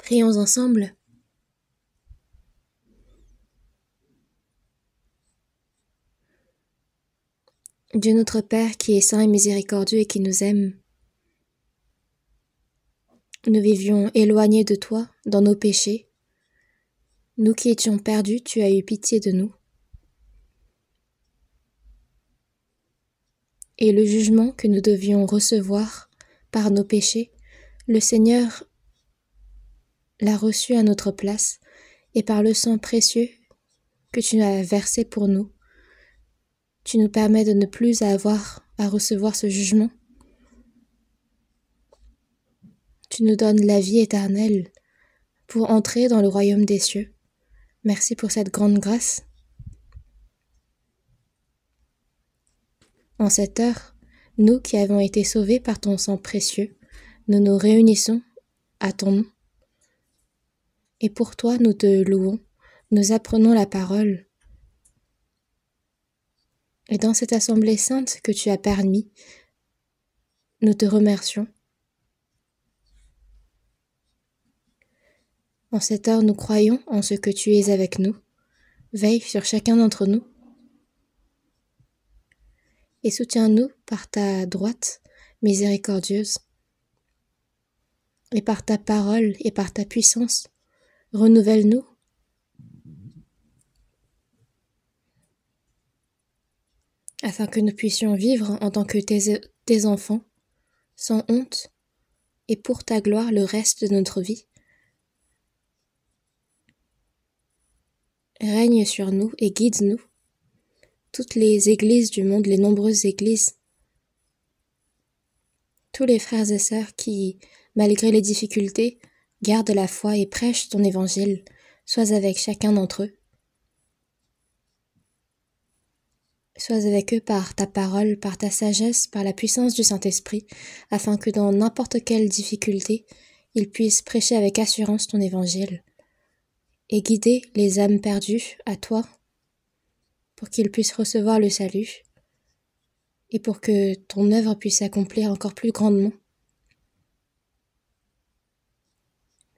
Prions ensemble. Dieu notre Père qui est saint et miséricordieux et qui nous aime, nous vivions éloignés de toi dans nos péchés. Nous qui étions perdus, tu as eu pitié de nous. Et le jugement que nous devions recevoir par nos péchés, le Seigneur l'a reçu à notre place, et par le sang précieux que tu as versé pour nous, tu nous permets de ne plus avoir à recevoir ce jugement. Tu nous donnes la vie éternelle pour entrer dans le royaume des cieux. Merci pour cette grande grâce. En cette heure, nous qui avons été sauvés par ton sang précieux, nous nous réunissons à ton nom. Et pour toi, nous te louons, nous apprenons la parole. Et dans cette assemblée sainte que tu as permis, nous te remercions. En cette heure, nous croyons en ce que tu es avec nous. Veille sur chacun d'entre nous. Et soutiens-nous par ta droite miséricordieuse. Et par ta parole et par ta puissance, renouvelle-nous. Afin que nous puissions vivre en tant que tes enfants, sans honte, et pour ta gloire le reste de notre vie. Règne sur nous et guide-nous, toutes les églises du monde, les nombreuses églises, tous les frères et sœurs qui, malgré les difficultés, gardent la foi et prêchent ton évangile, sois avec chacun d'entre eux. Sois avec eux par ta parole, par ta sagesse, par la puissance du Saint-Esprit, afin que dans n'importe quelle difficulté, ils puissent prêcher avec assurance ton évangile et guider les âmes perdues à toi pour qu'ils puissent recevoir le salut et pour que ton œuvre puisse s'accomplir encore plus grandement.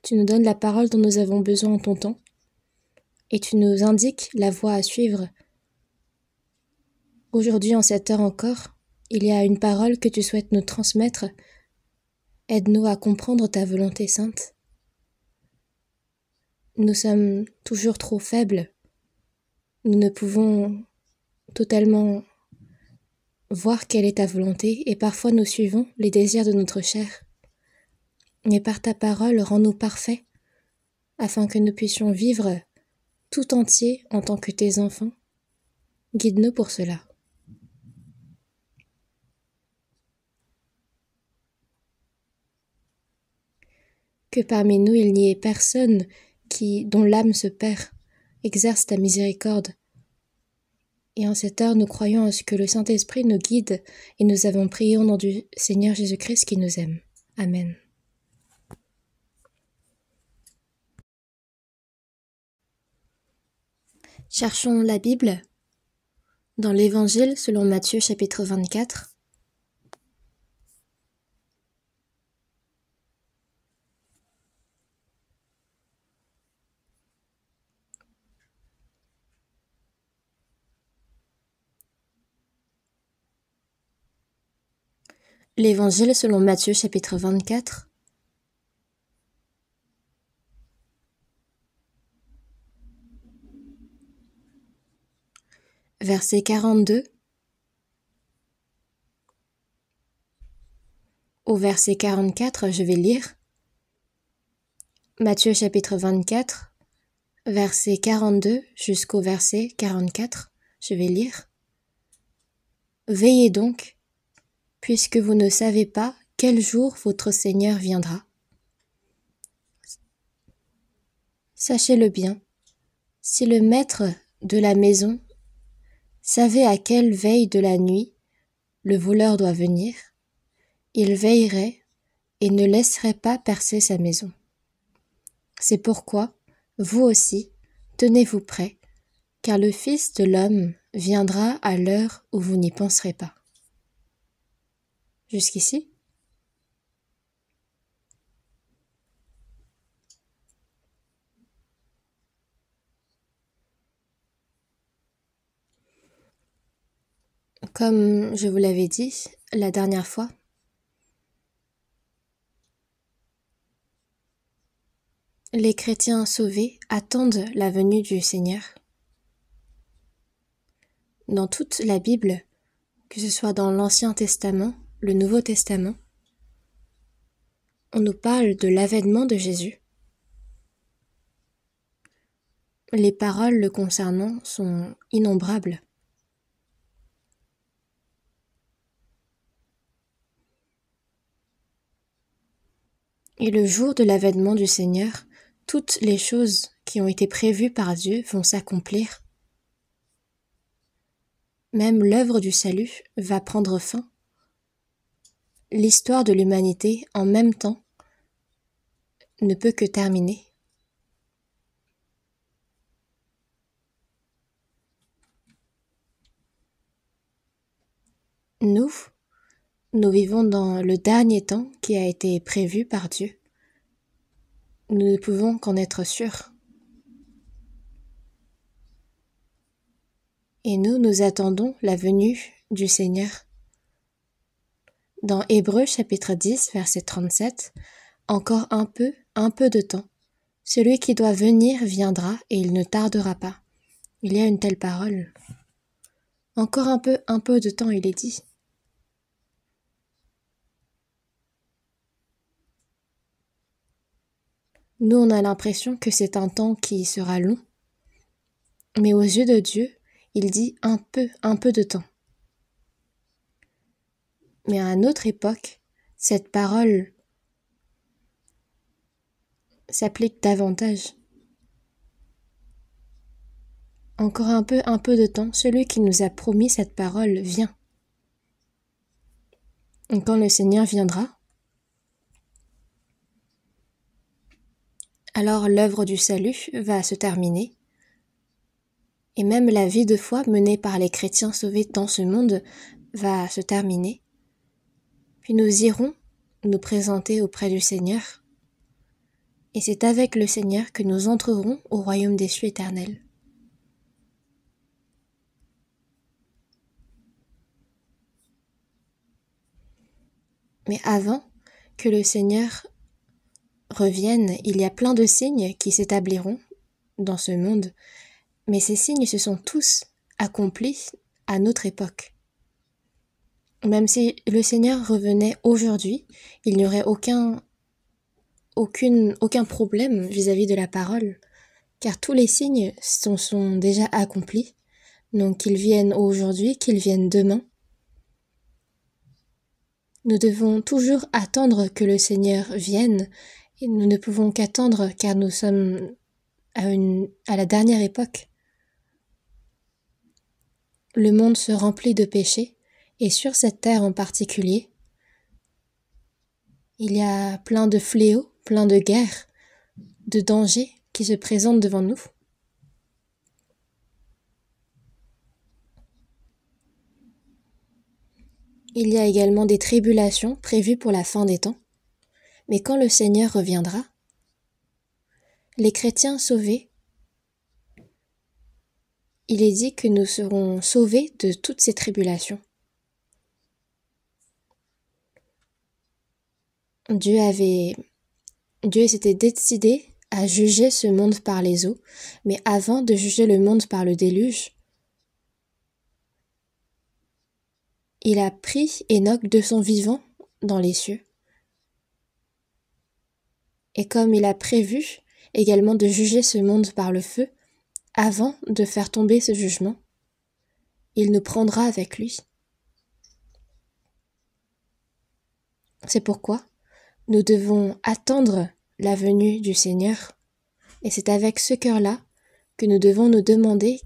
Tu nous donnes la parole dont nous avons besoin en ton temps et tu nous indiques la voie à suivre. Aujourd'hui, en cette heure encore, il y a une parole que tu souhaites nous transmettre. Aide-nous à comprendre ta volonté sainte. Nous sommes toujours trop faibles. Nous ne pouvons totalement voir quelle est ta volonté et parfois nous suivons les désirs de notre chair. Mais par ta parole, rends-nous parfaits afin que nous puissions vivre tout entier en tant que tes enfants. Guide-nous pour cela. Que parmi nous il n'y ait personne dont l'âme se perd. Exerce ta miséricorde. Et en cette heure, nous croyons à ce que le Saint-Esprit nous guide et nous avons prié au nom du Seigneur Jésus-Christ qui nous aime. Amen. Cherchons la Bible dans l'Évangile selon Matthieu chapitre 24. L'Évangile selon Matthieu chapitre 24. Verset 42 au verset 44, je vais lire. Matthieu chapitre 24, verset 42 jusqu'au verset 44, je vais lire. Veillez donc, puisque vous ne savez pas quel jour votre Seigneur viendra. Sachez-le bien, si le maître de la maison savait à quelle veille de la nuit le voleur doit venir, il veillerait et ne laisserait pas percer sa maison. C'est pourquoi, vous aussi, tenez-vous prêts, car le Fils de l'homme viendra à l'heure où vous n'y penserez pas. Jusqu'ici? Comme je vous l'avais dit la dernière fois, les chrétiens sauvés attendent la venue du Seigneur. Dans toute la Bible, que ce soit dans l'Ancien Testament, le Nouveau Testament, on nous parle de l'avènement de Jésus. Les paroles le concernant sont innombrables. Et le jour de l'avènement du Seigneur, toutes les choses qui ont été prévues par Dieu vont s'accomplir. Même l'œuvre du salut va prendre fin. L'histoire de l'humanité, en même temps, ne peut que terminer. Nous vivons dans le dernier temps qui a été prévu par Dieu. Nous ne pouvons qu'en être sûrs. Et nous attendons la venue du Seigneur. Dans Hébreux chapitre 10, verset 37, « Encore un peu de temps. Celui qui doit venir viendra et il ne tardera pas. » Il y a une telle parole. Encore un peu de temps, il est dit. Nous, on a l'impression que c'est un temps qui sera long. Mais aux yeux de Dieu, il dit un peu de temps. Mais à notre époque, cette parole s'applique davantage. Encore un peu de temps, celui qui nous a promis cette parole vient. Et quand le Seigneur viendra, alors l'œuvre du salut va se terminer. Et même la vie de foi menée par les chrétiens sauvés dans ce monde va se terminer. Puis nous irons nous présenter auprès du Seigneur. Et c'est avec le Seigneur que nous entrerons au royaume des cieux éternels. Mais avant que le Seigneur revienne, il y a plein de signes qui s'établiront dans ce monde, mais ces signes se sont tous accomplis à notre époque. Même si le Seigneur revenait aujourd'hui, il n'y aurait aucun problème vis-à-vis de la parole, car tous les signes sont déjà accomplis, donc qu'ils viennent aujourd'hui, qu'ils viennent demain. Nous devons toujours attendre que le Seigneur vienne, et nous ne pouvons qu'attendre car nous sommes à la dernière époque. Le monde se remplit de péchés, et sur cette terre en particulier, il y a plein de fléaux, plein de guerres, de dangers qui se présentent devant nous. Il y a également des tribulations prévues pour la fin des temps. Mais quand le Seigneur reviendra, les chrétiens sauvés, il est dit que nous serons sauvés de toutes ces tribulations. Dieu s'était décidé à juger ce monde par les eaux, mais avant de juger le monde par le déluge, il a pris Enoch de son vivant dans les cieux. Et comme il a prévu également de juger ce monde par le feu, avant de faire tomber ce jugement, il nous prendra avec lui. C'est pourquoi nous devons attendre la venue du Seigneur, et c'est avec ce cœur-là que nous devons nous demander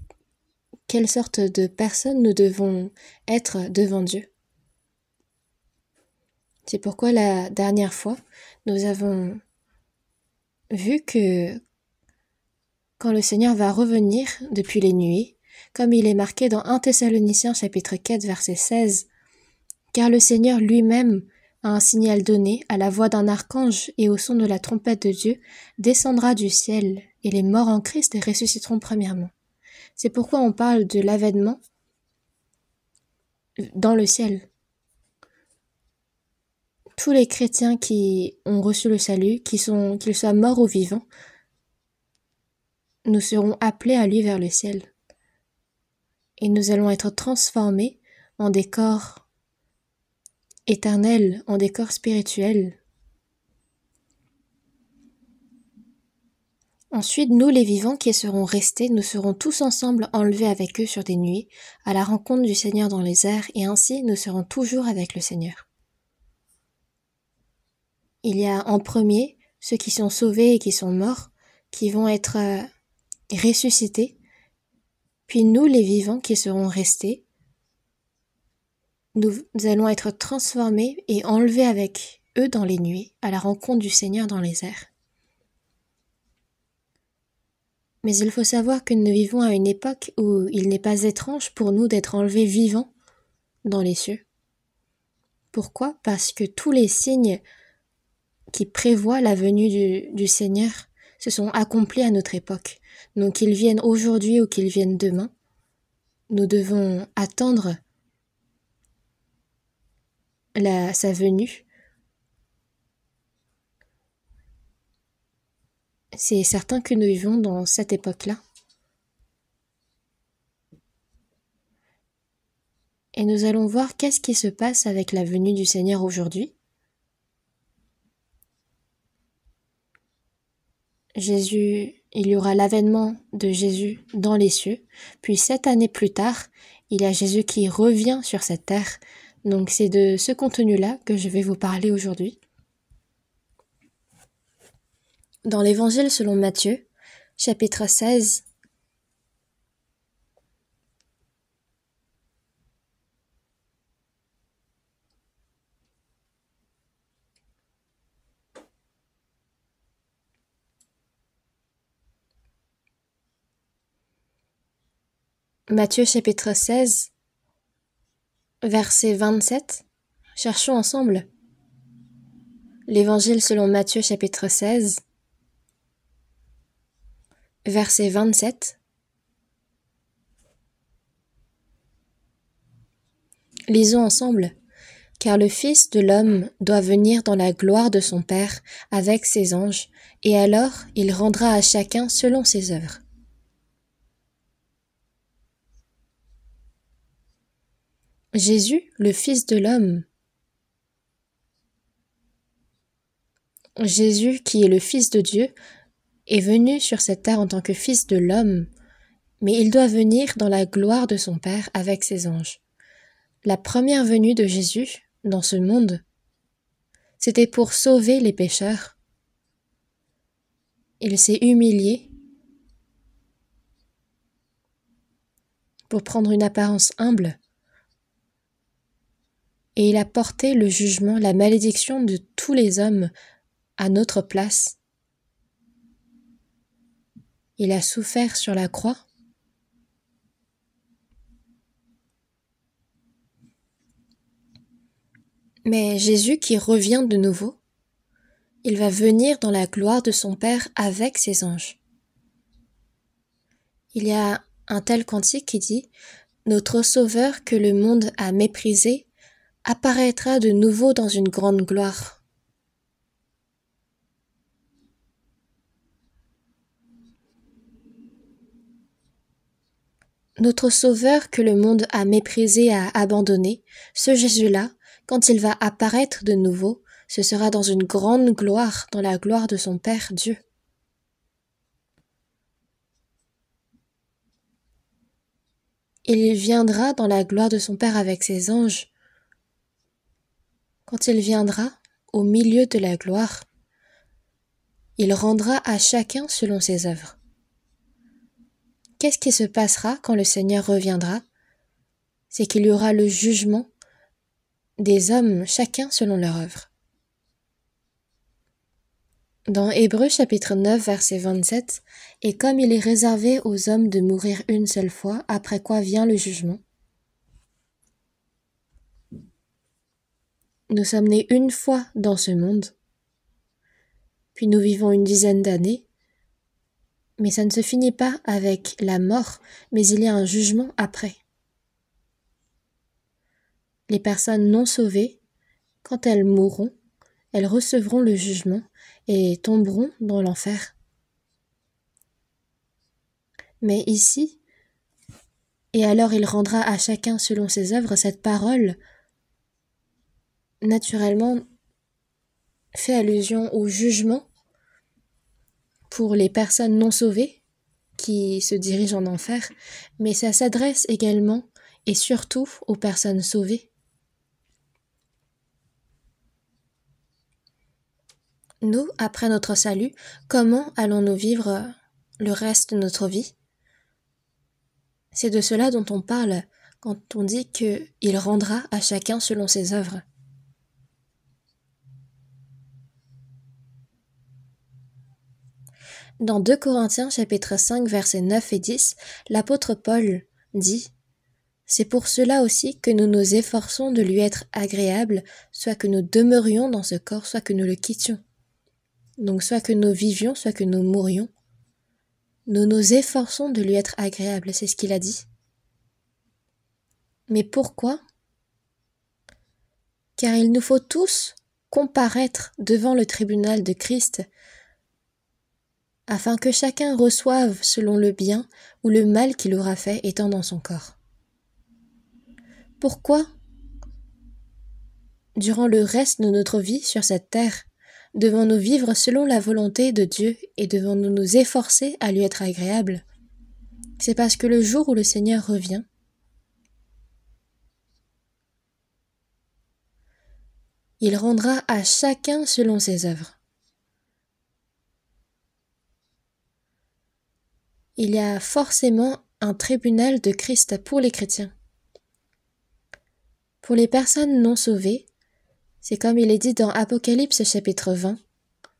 quelle sorte de personnes nous devons être devant Dieu. C'est pourquoi la dernière fois, nous avons vu que quand le Seigneur va revenir depuis les nuées, comme il est marqué dans 1 Thessaloniciens chapitre 4 verset 16, « Car le Seigneur lui-même a un signal donné à la voix d'un archange et au son de la trompette de Dieu, descendra du ciel, et les morts en Christ ressusciteront premièrement. » C'est pourquoi on parle de l'avènement dans le ciel. Tous les chrétiens qui ont reçu le salut, qu'ils soient morts ou vivants, nous serons appelés à lui vers le ciel. Et nous allons être transformés en des corps éternels, en des corps spirituels. Ensuite, nous les vivants qui serons restés, nous serons tous ensemble enlevés avec eux sur des nuées, à la rencontre du Seigneur dans les airs, et ainsi nous serons toujours avec le Seigneur. Il y a en premier ceux qui sont sauvés et qui sont morts, qui vont être ressuscités, puis nous les vivants qui serons restés, nous allons être transformés et enlevés avec eux dans les nuées, à la rencontre du Seigneur dans les airs. Mais il faut savoir que nous vivons à une époque où il n'est pas étrange pour nous d'être enlevés vivants dans les cieux. Pourquoi ? Parce que tous les signes qui prévoient la venue du Seigneur se sont accomplis à notre époque. Donc qu'ils viennent aujourd'hui ou qu'ils viennent demain, nous devons attendre sa venue. C'est certain que nous vivons dans cette époque-là. Et nous allons voir qu'est-ce qui se passe avec la venue du Seigneur aujourd'hui. Il y aura l'avènement de Jésus dans les cieux, puis 7 années plus tard, il y a Jésus qui revient sur cette terre. Donc c'est de ce contenu-là que je vais vous parler aujourd'hui. Dans l'Évangile selon Matthieu, chapitre 16, Matthieu chapitre 16, verset 27. Cherchons ensemble. L'Évangile selon Matthieu chapitre 16, verset 27. Lisons ensemble. Car le Fils de l'homme doit venir dans la gloire de son Père avec ses anges, et alors il rendra à chacun selon ses œuvres. Jésus, le Fils de l'homme, Jésus qui est le Fils de Dieu, est venu sur cette terre en tant que Fils de l'homme, mais il doit venir dans la gloire de son Père avec ses anges. La première venue de Jésus dans ce monde, c'était pour sauver les pécheurs. Il s'est humilié pour prendre une apparence humble et il a porté le jugement, la malédiction de tous les hommes à notre place. Il a souffert sur la croix. Mais Jésus qui revient de nouveau, il va venir dans la gloire de son Père avec ses anges. Il y a un tel cantique qui dit « Notre Sauveur que le monde a méprisé apparaîtra de nouveau dans une grande gloire. » Notre Sauveur que le monde a méprisé, a abandonné, ce Jésus-là, quand il va apparaître de nouveau, ce sera dans une grande gloire, dans la gloire de son Père Dieu. Il viendra dans la gloire de son Père avec ses anges. Quand il viendra, au milieu de la gloire, il rendra à chacun selon ses œuvres. Qu'est-ce qui se passera quand le Seigneur reviendra ? C'est qu'il y aura le jugement des hommes, chacun selon leur œuvre. Dans Hébreux chapitre 9, verset 27, « Et comme il est réservé aux hommes de mourir une seule fois, après quoi vient le jugement. » Nous sommes nés une fois dans ce monde, puis nous vivons une dizaine d'années, mais ça ne se finit pas avec la mort, mais il y a un jugement après. les personnes non sauvées, quand elles mourront, elles recevront le jugement et tomberont dans l'enfer. Mais ici, et alors il rendra à chacun selon ses œuvres, cette parole, naturellement, fait allusion au jugement pour les personnes non sauvées qui se dirigent en enfer, mais ça s'adresse également et surtout aux personnes sauvées. Nous, après notre salut, comment allons-nous vivre le reste de notre vie? C'est de cela dont on parle quand on dit qu'il rendra à chacun selon ses œuvres. Dans 2 Corinthiens chapitre 5 versets 9 et 10, l'apôtre Paul dit « C'est pour cela aussi que nous nous efforçons de lui être agréables, soit que nous demeurions dans ce corps, soit que nous le quittions. » Donc soit que nous vivions, soit que nous mourions. Nous nous efforçons de lui être agréables, c'est ce qu'il a dit. Mais pourquoi? Car il nous faut tous comparaître devant le tribunal de Christ, afin que chacun reçoive selon le bien ou le mal qu'il aura fait étant dans son corps. Pourquoi, durant le reste de notre vie sur cette terre, devons-nous vivre selon la volonté de Dieu et devons-nous nous efforcer à lui être agréables? C'est parce que le jour où le Seigneur revient, il rendra à chacun selon ses œuvres. Il y a forcément un tribunal de Christ pour les chrétiens. Pour les personnes non sauvées, c'est comme il est dit dans Apocalypse chapitre 20,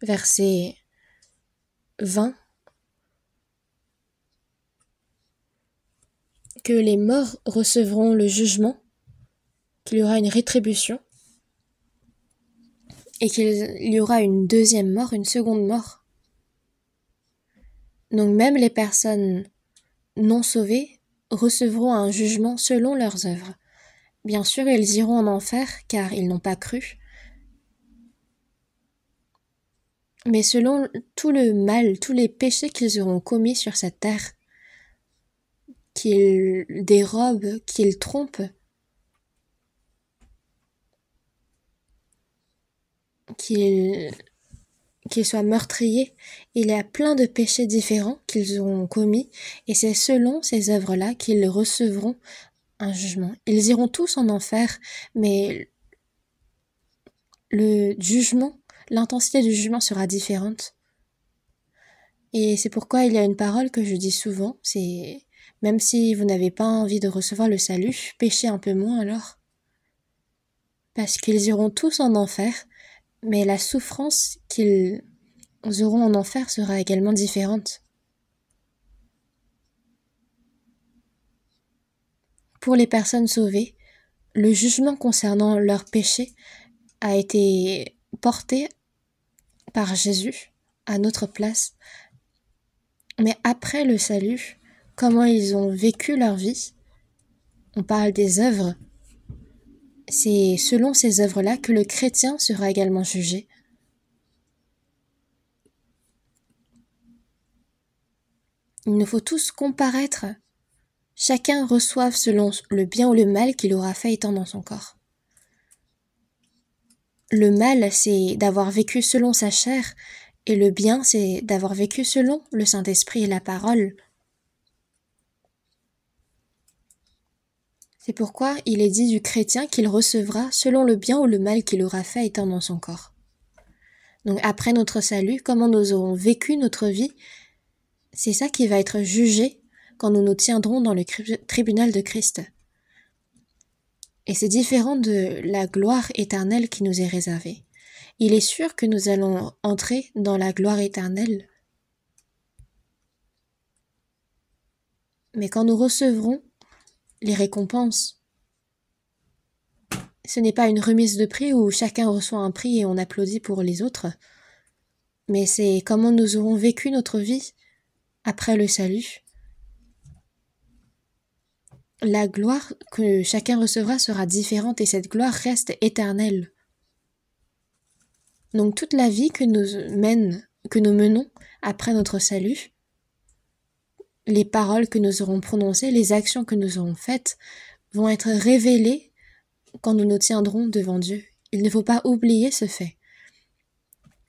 verset 20, que les morts recevront le jugement, qu'il y aura une rétribution, et qu'il y aura une deuxième mort, une seconde mort. Donc même les personnes non sauvées recevront un jugement selon leurs œuvres. Bien sûr, ils iront en enfer car ils n'ont pas cru, mais selon tout le mal, tous les péchés qu'ils auront commis sur cette terre, qu'ils dérobent, qu'ils trompent, qu'ils soient meurtriers, il y a plein de péchés différents qu'ils auront commis, et c'est selon ces œuvres-là qu'ils recevront un jugement. Ils iront tous en enfer, mais le jugement, l'intensité du jugement sera différente. Et c'est pourquoi il y a une parole que je dis souvent, c'est même si vous n'avez pas envie de recevoir le salut, péchez un peu moins alors. Parce qu'ils iront tous en enfer, mais la souffrance qu'ils auront en enfer sera également différente. Pour les personnes sauvées, le jugement concernant leurs péchés a été porté par Jésus à notre place. Mais après le salut, comment ils ont vécu leur vie, on parle des œuvres. C'est selon ces œuvres-là que le chrétien sera également jugé. Il nous faut tous comparaître. Chacun reçoive selon le bien ou le mal qu'il aura fait étant dans son corps. Le mal, c'est d'avoir vécu selon sa chair, et le bien, c'est d'avoir vécu selon le Saint-Esprit et la parole. C'est pourquoi il est dit du chrétien qu'il recevra selon le bien ou le mal qu'il aura fait étant dans son corps. Donc après notre salut, comment nous aurons vécu notre vie, c'est ça qui va être jugé quand nous nous tiendrons dans le tribunal de Christ. Et c'est différent de la gloire éternelle qui nous est réservée. Il est sûr que nous allons entrer dans la gloire éternelle. Mais quand nous recevrons les récompenses, ce n'est pas une remise de prix où chacun reçoit un prix et on applaudit pour les autres, mais c'est comment nous aurons vécu notre vie après le salut. la gloire que chacun recevra sera différente et cette gloire reste éternelle. Donc toute la vie que nous menons après notre salut, les paroles que nous aurons prononcées, les actions que nous aurons faites vont être révélées quand nous nous tiendrons devant Dieu. Il ne faut pas oublier ce fait.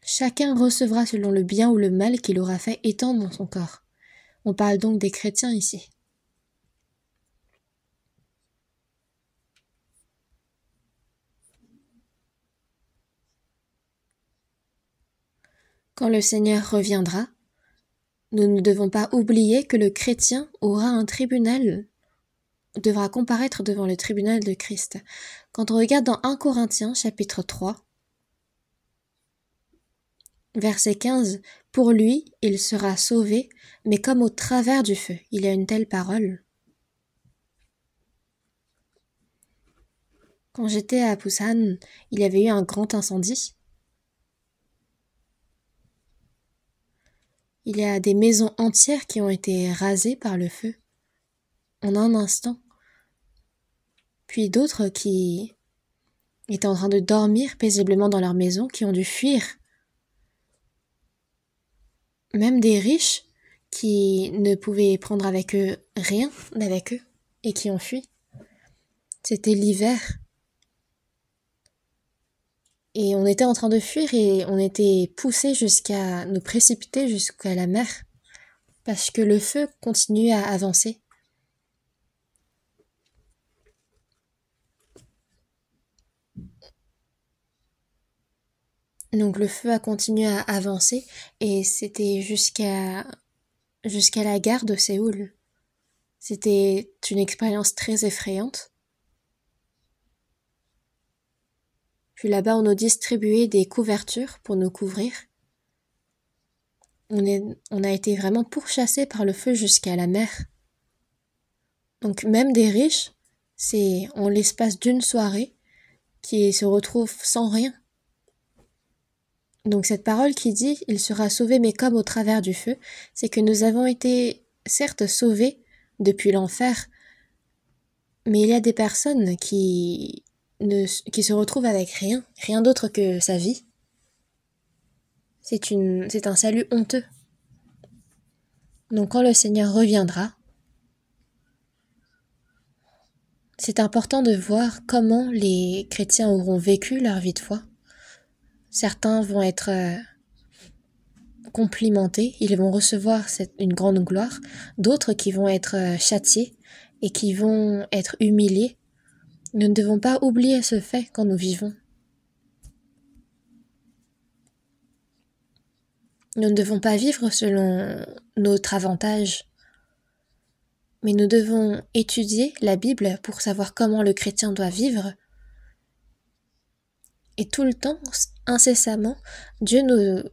Chacun recevra selon le bien ou le mal qu'il aura fait étendre dans son corps. On parle donc des chrétiens ici. Quand le Seigneur reviendra, nous ne devons pas oublier que le chrétien aura un tribunal, devra comparaître devant le tribunal de Christ. Quand on regarde dans 1 Corinthiens chapitre 3, verset 15, « Pour lui, il sera sauvé, mais comme au travers du feu. » Il y a une telle parole. Quand j'étais à Busan, il y avait eu un grand incendie. Il y a des maisons entières qui ont été rasées par le feu en un instant. Puis d'autres qui étaient en train de dormir paisiblement dans leur maison, qui ont dû fuir. Même des riches qui ne pouvaient prendre avec eux rien avec eux et qui ont fui. C'était l'hiver. Et on était en train de fuir et on était poussés jusqu'à nous précipiter jusqu'à la mer parce que le feu continuait à avancer. Donc le feu a continué à avancer et c'était jusqu'à la gare de Séoul. C'était une expérience très effrayante. Puis là-bas, on nous distribuait des couvertures pour nous couvrir. On a été vraiment pourchassés par le feu jusqu'à la mer. Donc même des riches, c'est en l'espace d'une soirée qui se retrouvent sans rien. Donc cette parole qui dit « Il sera sauvé mais comme au travers du feu », c'est que nous avons été certes sauvés depuis l'enfer, mais il y a des personnes qui se retrouvent avec rien d'autre que sa vie. C'est un salut honteux. Donc quand le Seigneur reviendra, c'est important de voir comment les chrétiens auront vécu leur vie de foi. Certains vont être complimentés, ils vont recevoir une grande gloire, d'autres qui vont être châtiés et qui vont être humiliés. Nous ne devons pas oublier ce fait quand nous vivons. Nous ne devons pas vivre selon notre avantage, mais nous devons étudier la Bible pour savoir comment le chrétien doit vivre. Et tout le temps, incessamment, Dieu nous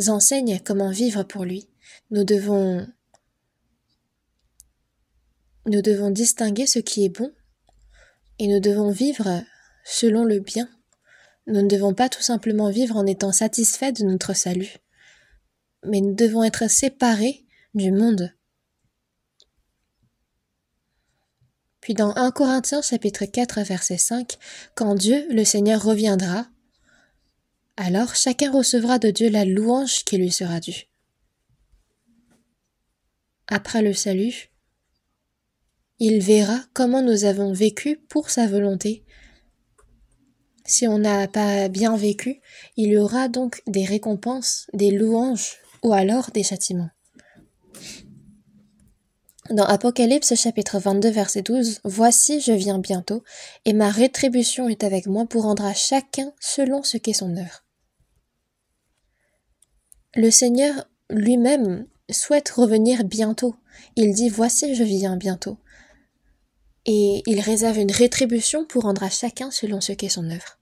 enseigne comment vivre pour lui. Nous devons distinguer ce qui est bon et nous devons vivre selon le bien. Nous ne devons pas tout simplement vivre en étant satisfaits de notre salut, mais nous devons être séparés du monde. Puis dans 1 Corinthiens chapitre 4 verset 5, « Quand Dieu, le Seigneur, reviendra, alors chacun recevra de Dieu la louange qui lui sera due. » Après le salut, il verra comment nous avons vécu pour sa volonté. Si on n'a pas bien vécu, il y aura donc des récompenses, des louanges ou alors des châtiments. Dans Apocalypse chapitre 22 verset 12, « Voici, je viens bientôt, et ma rétribution est avec moi pour rendre à chacun selon ce qu'est son œuvre. » Le Seigneur lui-même souhaite revenir bientôt. Il dit « Voici, je viens bientôt. » Et il réserve une rétribution pour rendre à chacun selon ce qu'est son œuvre.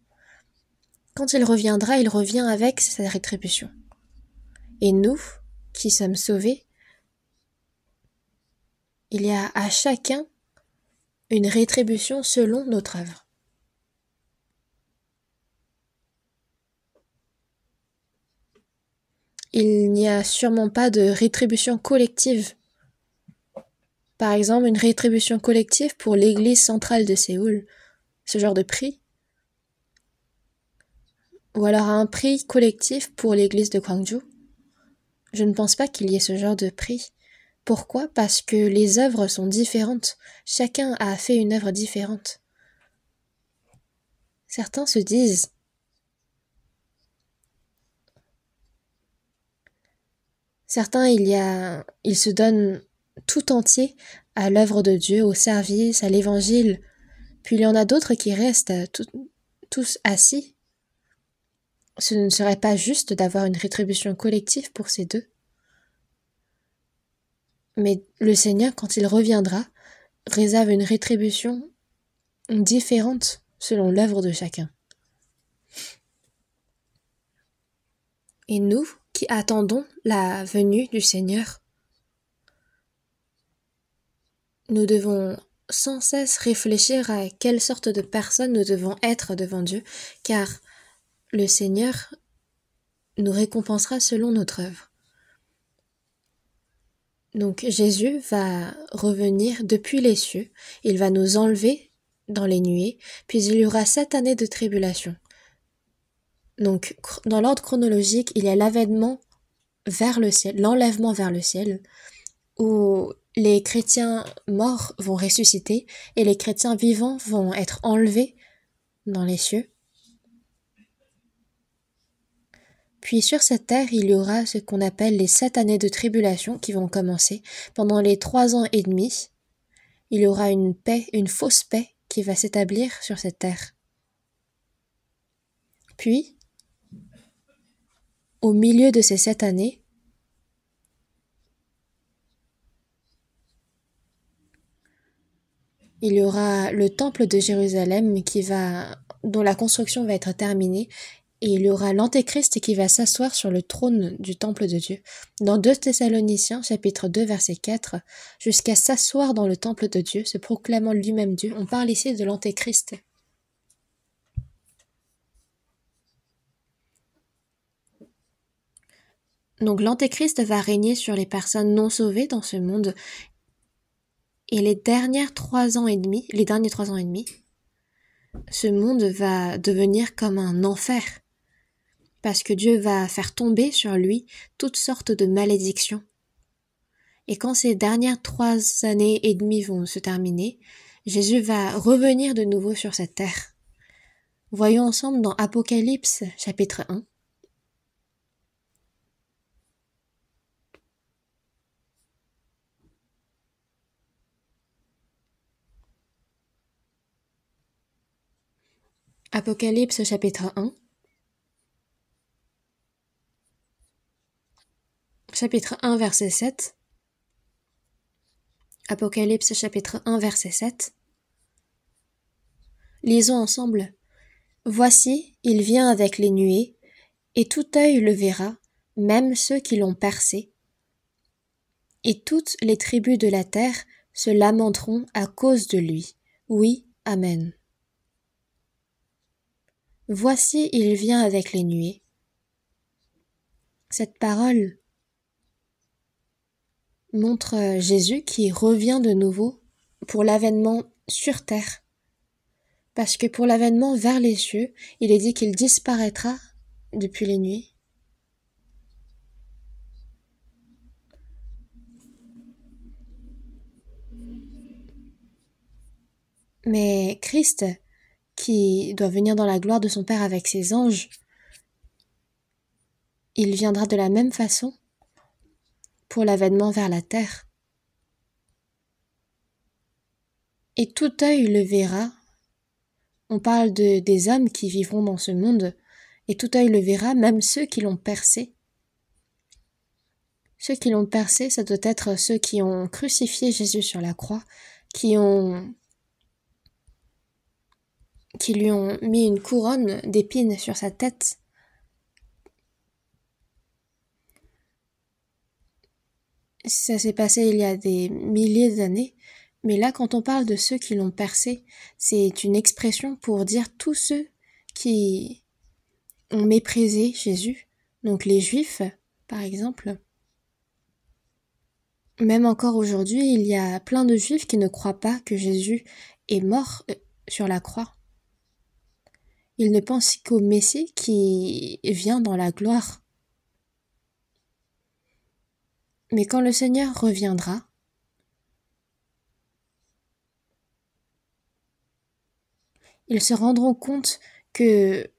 Quand il reviendra, il revient avec sa rétribution. Et nous, qui sommes sauvés, il y a à chacun une rétribution selon notre œuvre. Il n'y a sûrement pas de rétribution collective Par exemple, une rétribution collective pour l'église centrale de Séoul, ce genre de prix. Ou alors un prix collectif pour l'église de Gwangju. Je ne pense pas qu'il y ait ce genre de prix. Pourquoi? Parce que les œuvres sont différentes. Chacun a fait une œuvre différente. Certains se disent Certains, ils se donnent tout entier à l'œuvre de Dieu, au service, à l'évangile. Puis il y en a d'autres qui restent tous assis. Ce ne serait pas juste d'avoir une rétribution collective pour ces deux. Mais le Seigneur, quand il reviendra, réserve une rétribution différente selon l'œuvre de chacun. Et nous, qui attendons la venue du Seigneur, nous devons sans cesse réfléchir à quelle sorte de personne nous devons être devant Dieu, car le Seigneur nous récompensera selon notre œuvre. Donc Jésus va revenir depuis les cieux, il va nous enlever dans les nuées, puis il y aura 7 années de tribulation. Donc dans l'ordre chronologique, il y a l'avènement vers le ciel, l'enlèvement vers le ciel, où les chrétiens morts vont ressusciter et les chrétiens vivants vont être enlevés dans les cieux. Puis sur cette terre, il y aura ce qu'on appelle les 7 années de tribulation qui vont commencer. Pendant les 3 ans et demi, il y aura une paix, une fausse paix qui va s'établir sur cette terre. Puis, au milieu de ces 7 années, il y aura le temple de Jérusalem dont la construction va être terminée, et il y aura l'Antéchrist qui va s'asseoir sur le trône du temple de Dieu. Dans 2 Thessaloniciens, chapitre 2, verset 4, jusqu'à s'asseoir dans le temple de Dieu, se proclamant lui-même Dieu. On parle ici de l'Antéchrist. Donc l'Antéchrist va régner sur les personnes non sauvées dans ce monde. Et les derniers 3 ans et demi, ce monde va devenir comme un enfer. Parce que Dieu va faire tomber sur lui toutes sortes de malédictions. Et quand ces dernières 3 années et demie vont se terminer, Jésus va revenir de nouveau sur cette terre. Voyons ensemble dans Apocalypse, chapitre 1. Apocalypse, chapitre 1. Chapitre 1, verset 7. Apocalypse, chapitre 1, verset 7. Lisons ensemble. Voici, il vient avec les nuées, et tout œil le verra, même ceux qui l'ont percé. Et toutes les tribus de la terre se lamenteront à cause de lui. Oui, Amen. Voici, il vient avec les nuées. Cette parole montre Jésus qui revient de nouveau pour l'avènement sur terre. Parce que pour l'avènement vers les cieux, il est dit qu'il disparaîtra depuis les nuées. Mais Christ, qui doit venir dans la gloire de son Père avec ses anges, il viendra de la même façon pour l'avènement vers la terre. Et tout œil le verra. On parle des hommes qui vivront dans ce monde, et tout œil le verra, même ceux qui l'ont percé. Ceux qui l'ont percé, ça doit être ceux qui ont crucifié Jésus sur la croix, qui lui ont mis une couronne d'épines sur sa tête. Ça s'est passé il y a des milliers d'années, mais là, quand on parle de ceux qui l'ont percé, c'est une expression pour dire tous ceux qui ont méprisé Jésus, donc les Juifs, par exemple. Même encore aujourd'hui, il y a plein de juifs qui ne croient pas que Jésus est mort sur la croix. Ils ne pensent qu'au Messie qui vient dans la gloire. Mais quand le Seigneur reviendra, ils se rendront compte que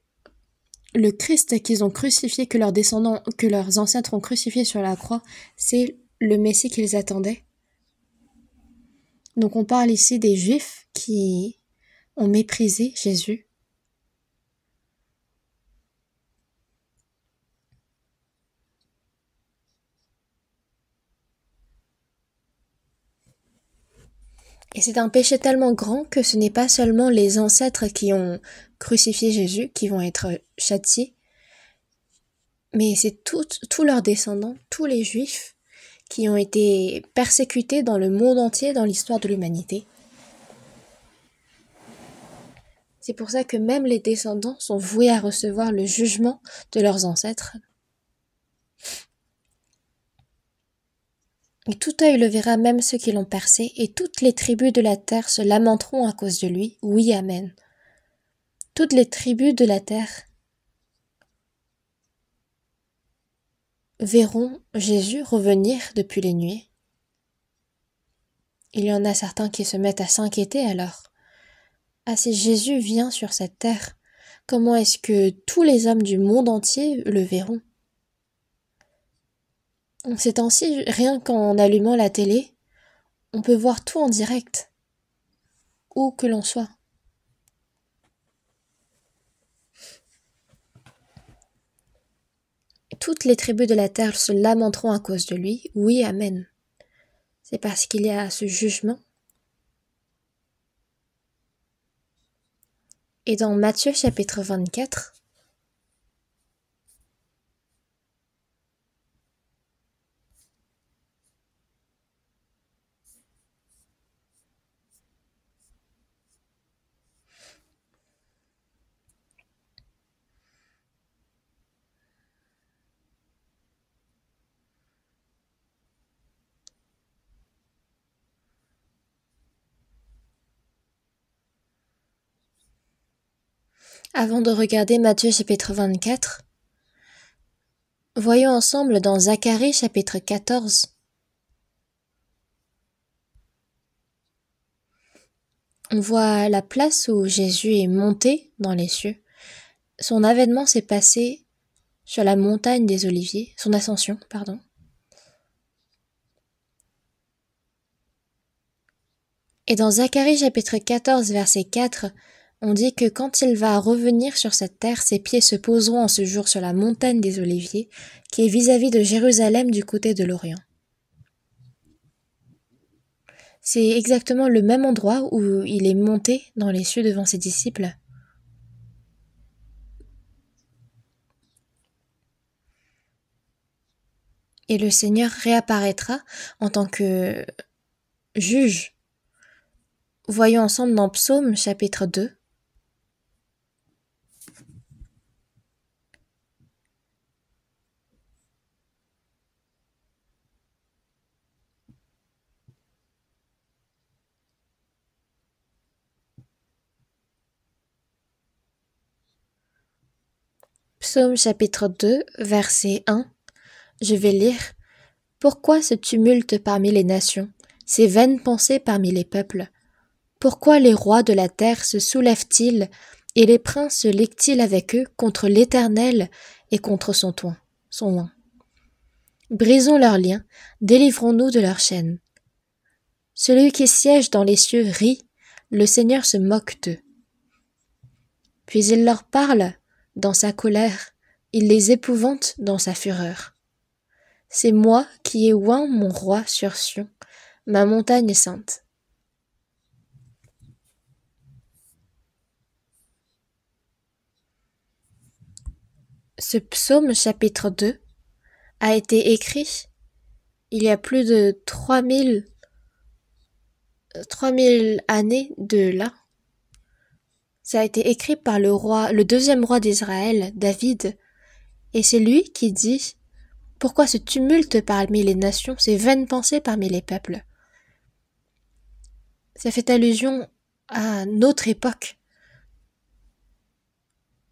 le Christ qu'ils ont crucifié, que leurs descendants, que leurs ancêtres ont crucifié sur la croix, c'est le Messie qu'ils attendaient. Donc on parle ici des Juifs qui ont méprisé Jésus. Et c'est un péché tellement grand que ce n'est pas seulement les ancêtres qui ont crucifié Jésus qui vont être châtiés, mais c'est tous leurs descendants, tous les Juifs qui ont été persécutés dans le monde entier dans l'histoire de l'humanité. C'est pour ça que même les descendants sont voués à recevoir le jugement de leurs ancêtres. Et tout œil le verra, même ceux qui l'ont percé, et toutes les tribus de la terre se lamenteront à cause de lui. Oui, amen. Toutes les tribus de la terre verront Jésus revenir depuis les nuées. Il y en a certains qui se mettent à s'inquiéter alors. Ah, si Jésus vient sur cette terre, comment est-ce que tous les hommes du monde entier le verront? Ces temps-ci, rien qu'en allumant la télé, on peut voir tout en direct, où que l'on soit. Toutes les tribus de la terre se lamenteront à cause de lui. Oui, amen. C'est parce qu'il y a ce jugement. Et dans Matthieu chapitre 24, avant de regarder Matthieu chapitre 24, voyons ensemble dans Zacharie chapitre 14. On voit la place où Jésus est monté dans les cieux. Son avènement s'est passé sur la montagne des Oliviers, son ascension, pardon. Et dans Zacharie chapitre 14 verset 4, on dit que quand il va revenir sur cette terre, ses pieds se poseront en ce jour sur la montagne des Oliviers, qui est vis-à-vis de Jérusalem du côté de l'Orient. C'est exactement le même endroit où il est monté dans les cieux devant ses disciples. Et le Seigneur réapparaîtra en tant que juge. Voyons ensemble dans Psaume chapitre 2. Psaume chapitre 2, verset 1. Je vais lire. Pourquoi ce tumulte parmi les nations, ces vaines pensées parmi les peuples? Pourquoi les rois de la terre se soulèvent-ils et les princes se liguent-ils avec eux contre l'Éternel et contre son oint? Brisons leurs liens, délivrons-nous de leurs chaînes. Celui qui siège dans les cieux rit, le Seigneur se moque d'eux. Puis il leur parle dans sa colère, il les épouvante dans sa fureur. C'est moi qui ai oint mon roi sur Sion, ma montagne sainte. Ce psaume chapitre 2 a été écrit il y a plus de 3000 années de là. Ça a été écrit par le deuxième roi d'Israël, David, et c'est lui qui dit Pourquoi ce tumulte parmi les nations, ces vaines pensées parmi les peuples? Ça fait allusion à notre époque,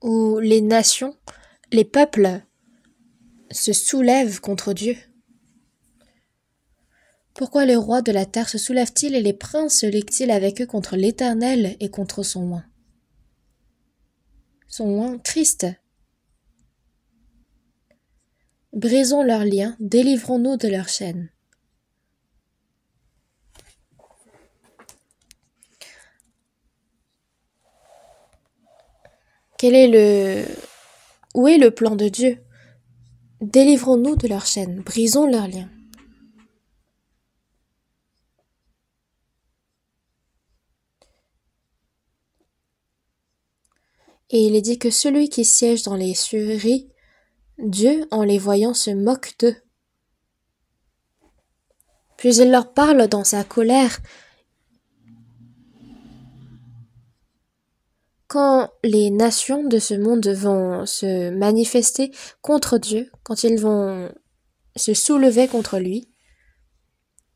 où les nations, les peuples se soulèvent contre Dieu. Pourquoi les rois de la terre se soulèvent-ils et les princes se liguent-ils avec eux contre l'Éternel et contre son oint? Son oint, Christ. Brisons leurs liens, délivrons-nous de leurs chaînes. Où est le plan de Dieu? Délivrons-nous de leurs chaînes, brisons leurs liens. Et il est dit que celui qui siège dans les cieux rit, Dieu, en les voyant, se moque d'eux. Puis il leur parle dans sa colère. Quand les nations de ce monde vont se manifester contre Dieu, quand ils vont se soulever contre lui,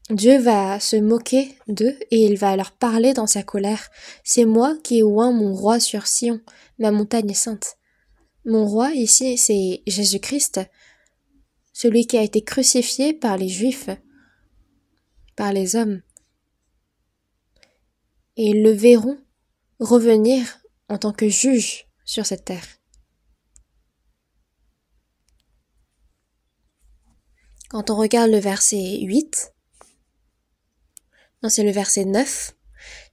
Dieu va se moquer d'eux et il va leur parler dans sa colère. C'est moi qui oins mon roi sur Sion, ma montagne sainte. Mon roi ici, c'est Jésus-Christ, celui qui a été crucifié par les Juifs, par les hommes. Et ils le verront revenir en tant que juge sur cette terre. Quand on regarde le verset 8, non, c'est le verset 9.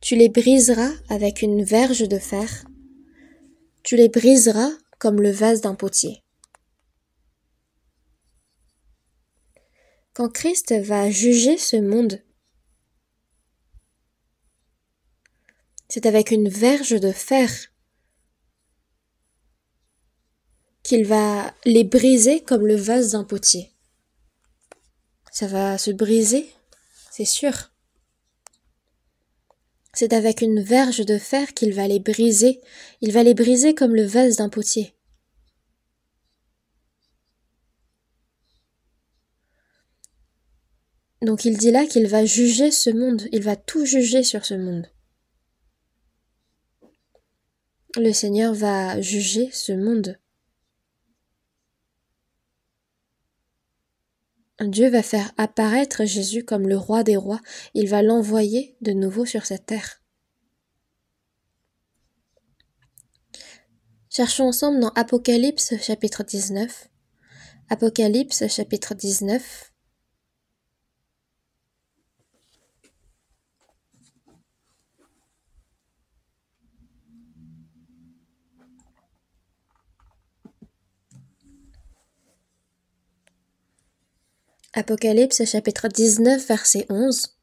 Tu les briseras avec une verge de fer. Tu les briseras comme le vase d'un potier. Quand Christ va juger ce monde, c'est avec une verge de fer qu'il va les briser comme le vase d'un potier. Ça va se briser, c'est sûr. C'est avec une verge de fer qu'il va les briser. Il va les briser comme le vase d'un potier. Donc il dit là qu'il va juger ce monde. Il va tout juger sur ce monde. Le Seigneur va juger ce monde. Dieu va faire apparaître Jésus comme le roi des rois. Il va l'envoyer de nouveau sur cette terre. Cherchons ensemble dans Apocalypse chapitre 19. Apocalypse chapitre 19. Apocalypse chapitre 19 verset 11.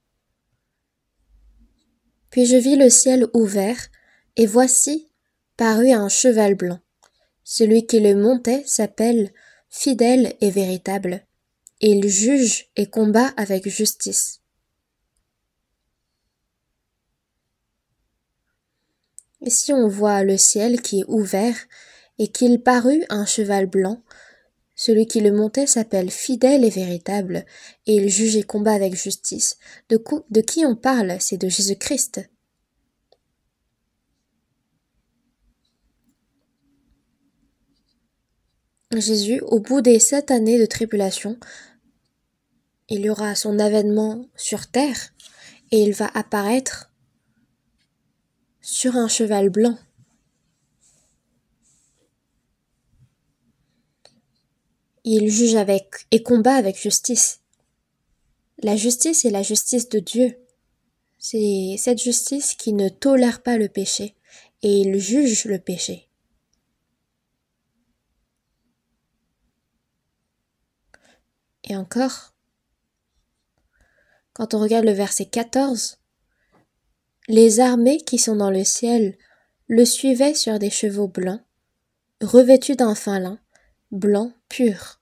Puis je vis le ciel ouvert, et voici parut un cheval blanc. Celui qui le montait s'appelle Fidèle et Véritable, et il juge et combat avec justice. Ici on voit le ciel qui est ouvert, et qu'il parut un cheval blanc. Celui qui le montait s'appelle Fidèle et Véritable, et il juge et combat avec justice. De qui on parle? C'est de Jésus-Christ. Jésus, au bout des 7 années de tribulation, il y aura son avènement sur terre, et il va apparaître sur un cheval blanc. Il juge et combat avec justice. La justice est la justice de Dieu. C'est cette justice qui ne tolère pas le péché et il juge le péché. Et encore, quand on regarde le verset 14, les armées qui sont dans le ciel le suivaient sur des chevaux blancs, revêtus d'un fin lin, blanc pur.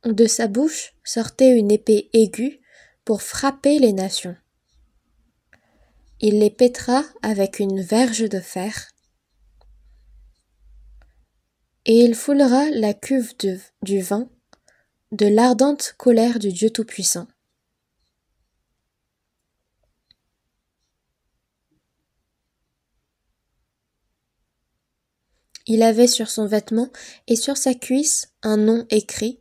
De sa bouche sortait une épée aiguë pour frapper les nations. Il les pétra avec une verge de fer. et il foulera la cuve du vin de l'ardente colère du Dieu Tout-Puissant. Il avait sur son vêtement et sur sa cuisse un nom écrit,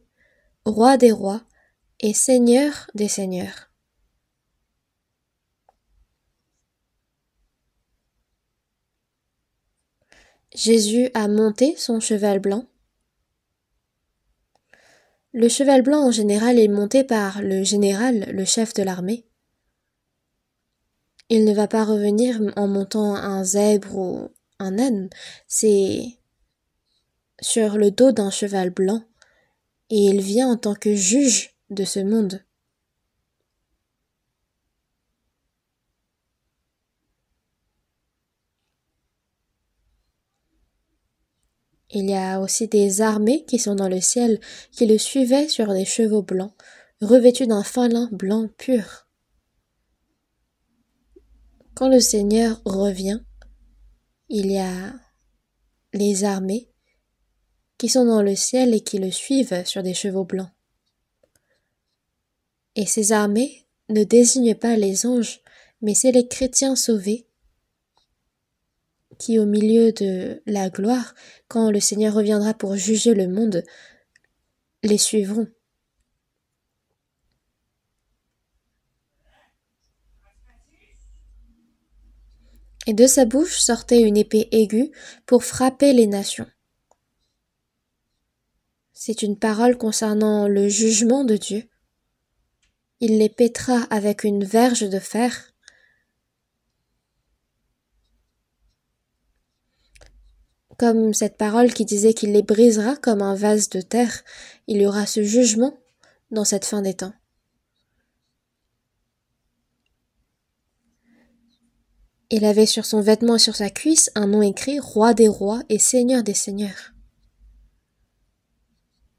Roi des rois et Seigneur des seigneurs. Jésus a monté son cheval blanc. Le cheval blanc en général est monté par le général, le chef de l'armée. Il ne va pas revenir en montant un zèbre ou un âne, c'est sur le dos d'un cheval blanc, et il vient en tant que juge de ce monde. Il y a aussi des armées qui sont dans le ciel, qui le suivaient sur des chevaux blancs, revêtus d'un fin lin blanc pur. Quand le Seigneur revient, il y a les armées qui sont dans le ciel et qui le suivent sur des chevaux blancs. Et ces armées ne désignent pas les anges, mais c'est les chrétiens sauvés qui, au milieu de la gloire, quand le Seigneur reviendra pour juger le monde, les suivront. Et de sa bouche sortait une épée aiguë pour frapper les nations. C'est une parole concernant le jugement de Dieu. Il les pétera avec une verge de fer. Comme cette parole qui disait qu'il les brisera comme un vase de terre, il y aura ce jugement dans cette fin des temps. Il avait sur son vêtement et sur sa cuisse un nom écrit Roi des rois et Seigneur des seigneurs.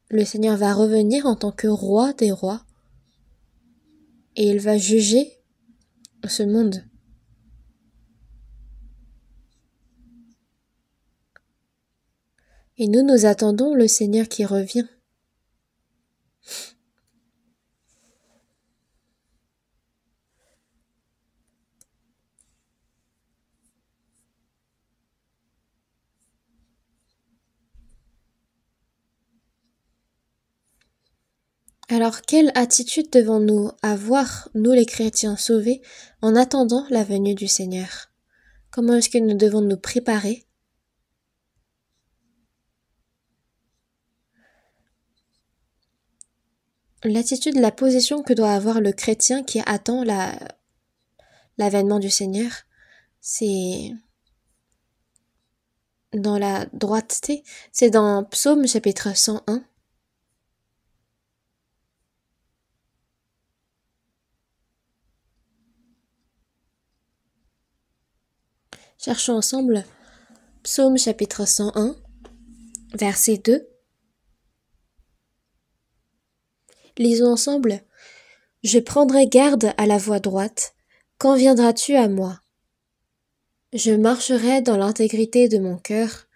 Le Seigneur va revenir en tant que Roi des rois et il va juger ce monde. Et nous attendons le Seigneur qui revient. Alors, quelle attitude devons-nous avoir, nous les chrétiens sauvés, en attendant la venue du Seigneur? Comment est-ce que nous devons nous préparer? L'attitude, la position que doit avoir le chrétien qui attend l'avènement du Seigneur, c'est dans la droiteté, c'est dans Psaume chapitre 101. Cherchons ensemble Psaume chapitre 101, verset 2. Lisons ensemble. Je prendrai garde à la voie droite. Quand viendras-tu à moi? Je marcherai dans l'intégrité de mon cœur,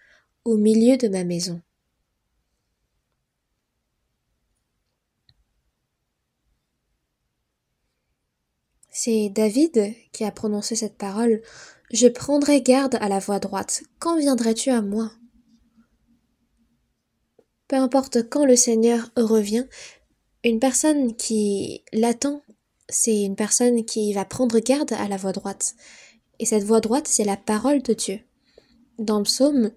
au milieu de ma maison. C'est David qui a prononcé cette parole. Je prendrai garde à la voie droite. Quand viendrais-tu à moi? Peu importe quand le Seigneur revient, une personne qui l'attend, c'est une personne qui va prendre garde à la voie droite. Et cette voie droite, c'est la parole de Dieu. Dans le psaume,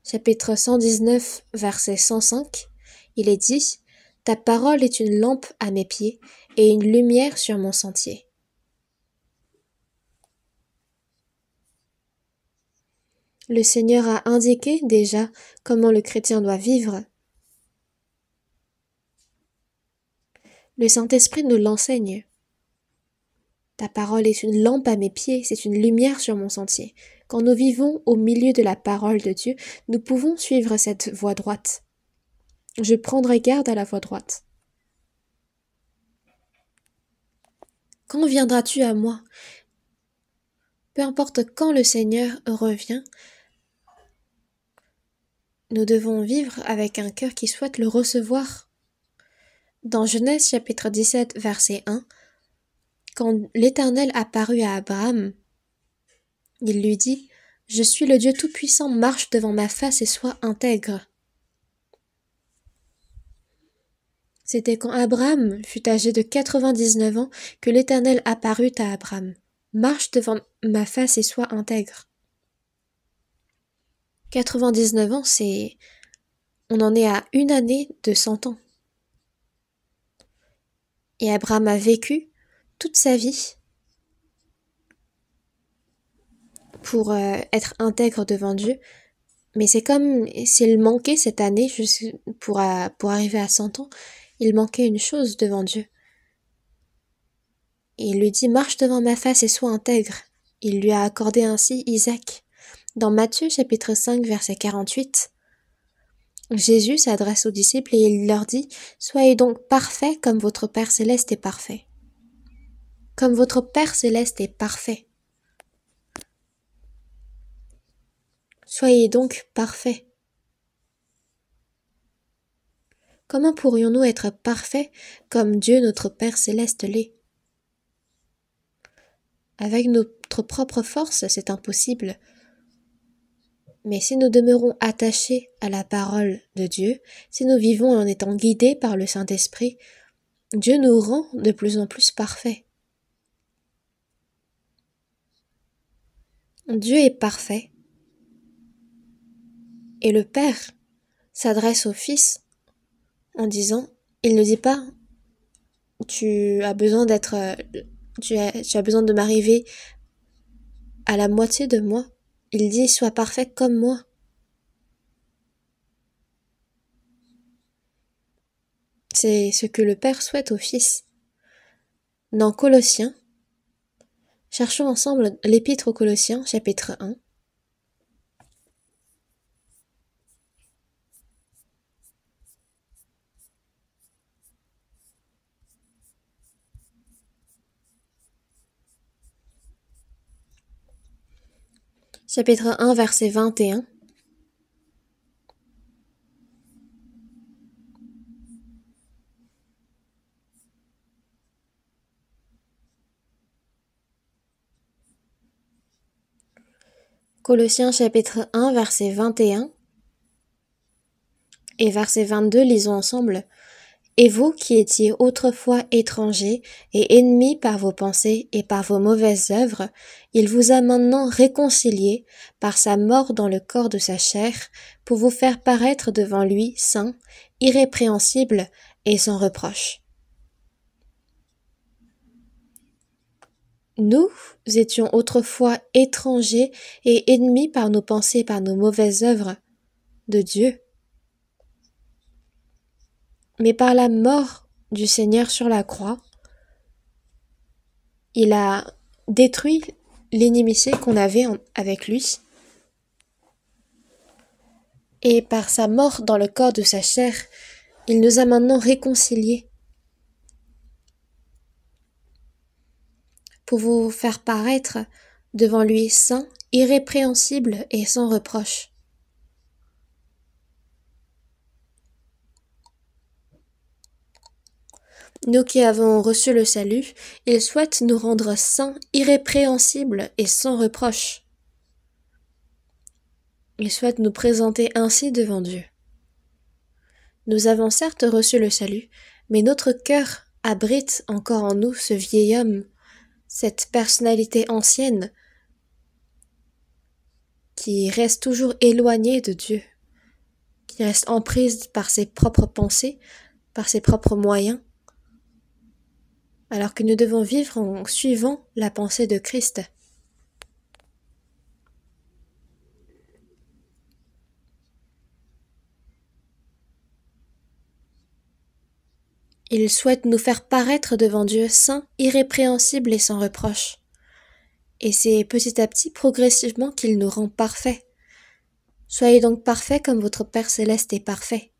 chapitre 119, verset 105, il est dit « Ta parole est une lampe à mes pieds et une lumière sur mon sentier. » Le Seigneur a indiqué déjà comment le chrétien doit vivre. Le Saint-Esprit nous l'enseigne. Ta parole est une lampe à mes pieds, c'est une lumière sur mon sentier. Quand nous vivons au milieu de la parole de Dieu, nous pouvons suivre cette voie droite. Je prendrai garde à la voie droite. Quand viendras-tu à moi? Peu importe quand le Seigneur revient, nous devons vivre avec un cœur qui souhaite le recevoir. Dans Genèse chapitre 17, verset 1, quand l'Éternel apparut à Abraham, il lui dit « Je suis le Dieu Tout-Puissant, marche devant ma face et sois intègre. » C'était quand Abraham fut âgé de 99 ans que l'Éternel apparut à Abraham. « Marche devant ma face et sois intègre. » 99 ans, on en est à une année de 100 ans. Et Abraham a vécu toute sa vie pour être intègre devant Dieu. Mais c'est comme s'il manquait cette année pour arriver à 100 ans, il manquait une chose devant Dieu. Et il lui dit « Marche devant ma face et sois intègre ». Il lui a accordé ainsi Isaac. Dans Matthieu chapitre 5 verset 48, Jésus s'adresse aux disciples et il leur dit « Soyez donc parfaits comme votre Père céleste est parfait. » Comme votre Père céleste est parfait. Soyez donc parfaits. Comment pourrions-nous être parfaits comme Dieu notre Père céleste l'est? Avec notre propre force, c'est impossible. Mais si nous demeurons attachés à la parole de Dieu, si nous vivons en étant guidés par le Saint-Esprit, Dieu nous rend de plus en plus parfaits. Dieu est parfait. Et le Père s'adresse au Fils en disant, il ne dit pas tu as besoin de m'arriver à la moitié de moi. Il dit sois parfait comme moi. C'est ce que le Père souhaite au Fils. Dans Colossiens, cherchons ensemble l'Épître aux Colossiens, chapitre 1. Chapitre 1, verset 21. Colossiens chapitre 1, verset 21 et verset 22, lisons ensemble. Et vous qui étiez autrefois étrangers et ennemis par vos pensées et par vos mauvaises œuvres, il vous a maintenant réconciliés par sa mort dans le corps de sa chair pour vous faire paraître devant lui saint, irrépréhensible et sans reproche. Nous étions autrefois étrangers et ennemis par nos pensées et par nos mauvaises œuvres de Dieu. Mais par la mort du Seigneur sur la croix, il a détruit l'inimitié qu'on avait avec lui. Et par sa mort dans le corps de sa chair, il nous a maintenant réconciliés pour vous faire paraître devant lui saint, irrépréhensible et sans reproche. Nous qui avons reçu le salut, il souhaite nous rendre saints, irrépréhensibles et sans reproche. Il souhaite nous présenter ainsi devant Dieu. Nous avons certes reçu le salut, mais notre cœur abrite encore en nous ce vieil homme, cette personnalité ancienne qui reste toujours éloignée de Dieu, qui reste emprise par ses propres pensées, par ses propres moyens, alors que nous devons vivre en suivant la pensée de Christ. Il souhaite nous faire paraître devant Dieu saints, irrépréhensibles et sans reproche. Et c'est petit à petit, progressivement, qu'il nous rend parfaits. Soyez donc parfaits comme votre Père céleste est parfait.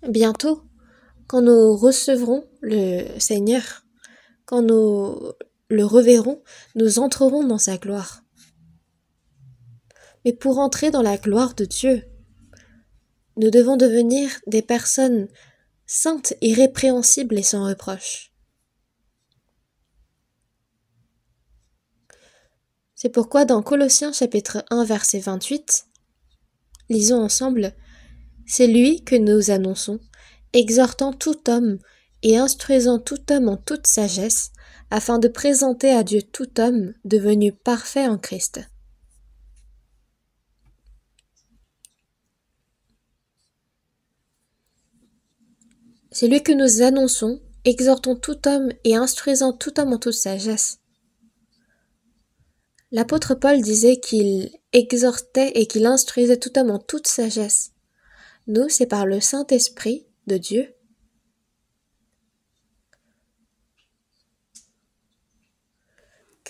Bientôt, quand nous recevrons le Seigneur, quand nous le reverrons, nous entrerons dans sa gloire. mais pour entrer dans la gloire de Dieu. Nous devons devenir des personnes saintes, irrépréhensibles et sans reproche. C'est pourquoi dans Colossiens chapitre 1 verset 28, lisons ensemble: « C'est lui que nous annonçons, exhortant tout homme et instruisant tout homme en toute sagesse, afin de présenter à Dieu tout homme devenu parfait en Christ. » C'est lui que nous annonçons, exhortant tout homme et instruisant tout homme en toute sagesse. L'apôtre Paul disait qu'il exhortait et qu'il instruisait tout homme en toute sagesse. Nous, c'est par le Saint-Esprit de Dieu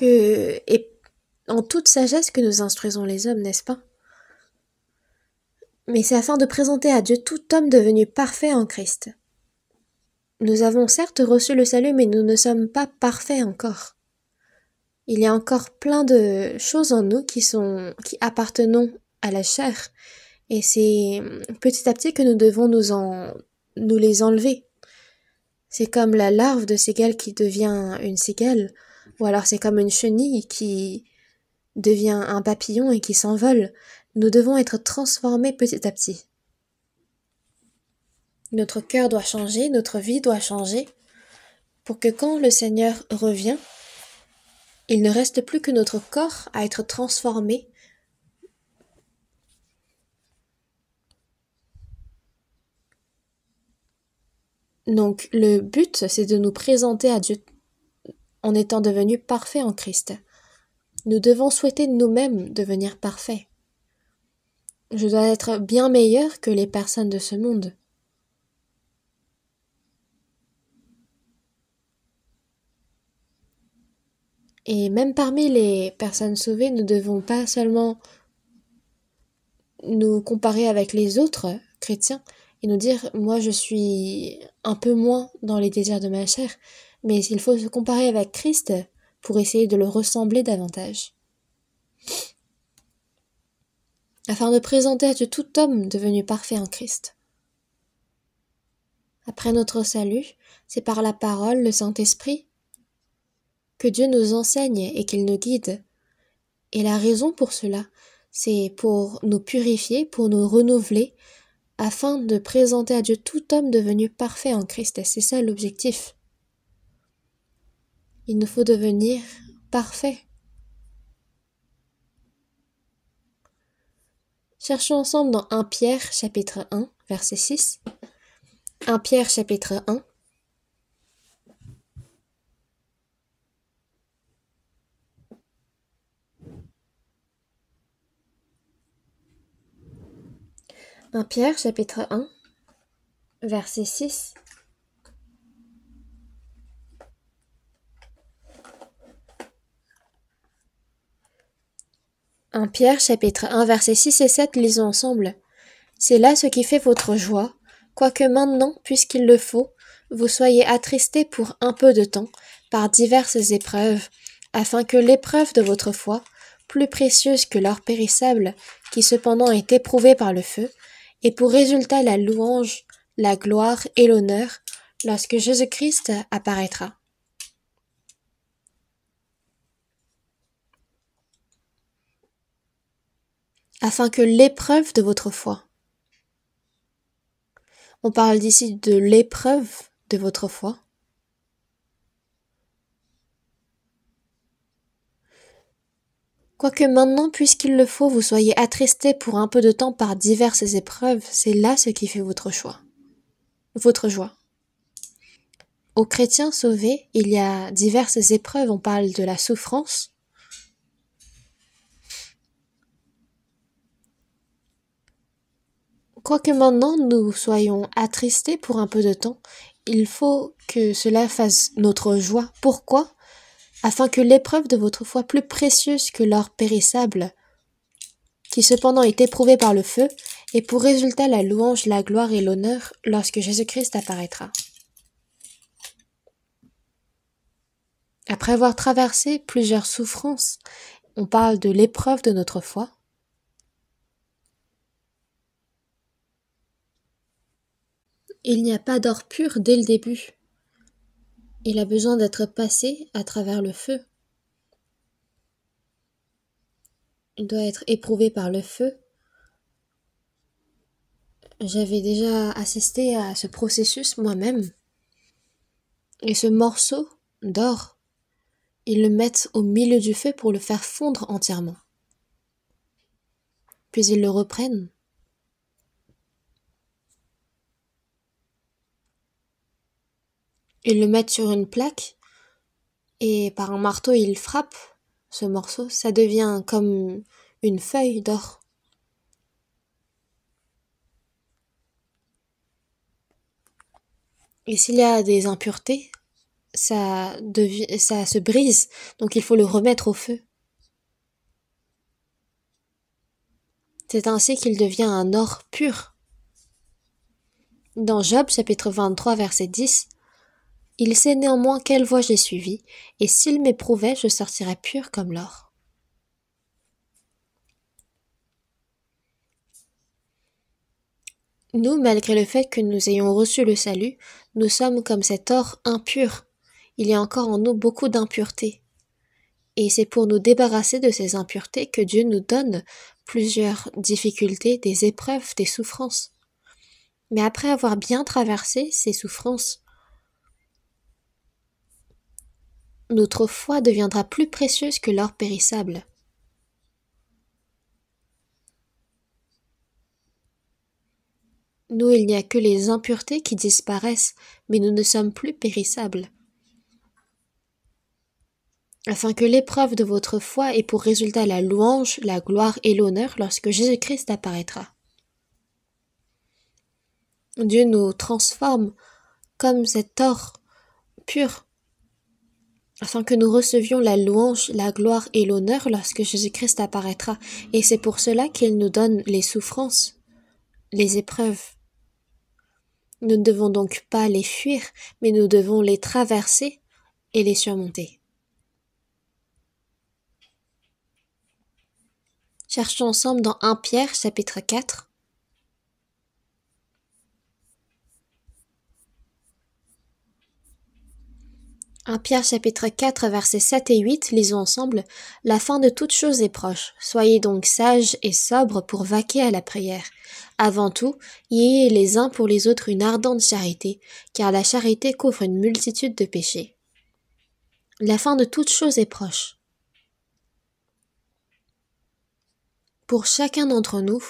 et en toute sagesse que nous instruisons les hommes, n'est-ce pas? Mais c'est afin de présenter à Dieu tout homme devenu parfait en Christ. Nous avons certes reçu le salut, mais nous ne sommes pas parfaits encore. Il y a encore plein de choses en nous qui appartenons à la chair, et c'est petit à petit que nous devons nous les enlever. C'est comme la larve de cigale qui devient une cigale, ou alors c'est comme une chenille qui devient un papillon et qui s'envole. Nous devons être transformés petit à petit. Notre cœur doit changer, notre vie doit changer, pour que quand le Seigneur revient, il ne reste plus que notre corps à être transformé. Donc le but, c'est de nous présenter à Dieu en étant devenus parfaits en Christ. Nous devons souhaiter nous-mêmes devenir parfaits. Je dois être bien meilleur que les personnes de ce monde. Et même parmi les personnes sauvées, nous ne devons pas seulement nous comparer avec les autres chrétiens et nous dire « moi je suis un peu moins dans les désirs de ma chair », mais il faut se comparer avec Christ pour essayer de le ressembler davantage. Afin de présenter à Dieu tout homme devenu parfait en Christ. Après notre salut, c'est par la parole, le Saint-Esprit, que Dieu nous enseigne et qu'il nous guide. Et la raison pour cela, c'est pour nous purifier, pour nous renouveler, afin de présenter à Dieu tout homme devenu parfait en Christ. Et c'est ça l'objectif. Il nous faut devenir parfait. Cherchons ensemble dans 1 Pierre chapitre 1, verset 6. 1 Pierre chapitre 1. « 1 Pierre chapitre 1, verset 6. « 1 Pierre chapitre 1, verset 6 et 7, lisons ensemble. « C'est là ce qui fait votre joie, quoique maintenant, puisqu'il le faut, vous soyez attristés pour un peu de temps, par diverses épreuves, afin que l'épreuve de votre foi, plus précieuse que l'or périssable, qui cependant est éprouvé par le feu, ait pour résultat la louange, la gloire et l'honneur, lorsque Jésus-Christ apparaîtra. » Afin que l'épreuve de votre foi. On parle d'ici de l'épreuve de votre foi. Quoique maintenant, puisqu'il le faut, vous soyez attristés pour un peu de temps par diverses épreuves, c'est là ce qui fait votre joie. Aux chrétiens sauvés, il y a diverses épreuves. On parle de la souffrance. Quoique maintenant nous soyons attristés pour un peu de temps, il faut que cela fasse notre joie. Pourquoi ? Afin que l'épreuve de votre foi, plus précieuse que l'or périssable, qui cependant est éprouvé par le feu, ait pour résultat la louange, la gloire et l'honneur lorsque Jésus-Christ apparaîtra. Après avoir traversé plusieurs souffrances, on parle de l'épreuve de notre foi. Il n'y a pas d'or pur dès le début. Il a besoin d'être passé à travers le feu. Il doit être éprouvé par le feu. J'avais déjà assisté à ce processus moi-même. Et ce morceau d'or, ils le mettent au milieu du feu pour le faire fondre entièrement. Puis ils le reprennent. Ils le mettent sur une plaque et par un marteau ils frappent ce morceau. Ça devient comme une feuille d'or. Et s'il y a des impuretés, ça se brise, donc il faut le remettre au feu. C'est ainsi qu'il devient un or pur. Dans Job chapitre 23 verset 10, il sait néanmoins quelle voie j'ai suivie, et s'il m'éprouvait, je sortirais pur comme l'or. Nous, malgré le fait que nous ayons reçu le salut, nous sommes comme cet or impur. Il y a encore en nous beaucoup d'impuretés. Et c'est pour nous débarrasser de ces impuretés que Dieu nous donne plusieurs difficultés, des épreuves, des souffrances. Mais après avoir bien traversé ces souffrances, notre foi deviendra plus précieuse que l'or périssable. Nous, il n'y a que les impuretés qui disparaissent, mais nous ne sommes plus périssables. Afin que l'épreuve de votre foi ait pour résultat la louange, la gloire et l'honneur lorsque Jésus-Christ apparaîtra. Dieu nous transforme comme cet or pur, afin que nous recevions la louange, la gloire et l'honneur lorsque Jésus-Christ apparaîtra. Et c'est pour cela qu'il nous donne les souffrances, les épreuves. Nous ne devons donc pas les fuir, mais nous devons les traverser et les surmonter. Cherchons ensemble dans 1 Pierre chapitre 4. 1 Pierre chapitre 4 versets 7 et 8, lisons ensemble. La fin de toute chose est proche. Soyez donc sages et sobres pour vaquer à la prière. Avant tout, ayez les uns pour les autres une ardente charité, car la charité couvre une multitude de péchés. La fin de toute chose est proche. Pour chacun d'entre nous,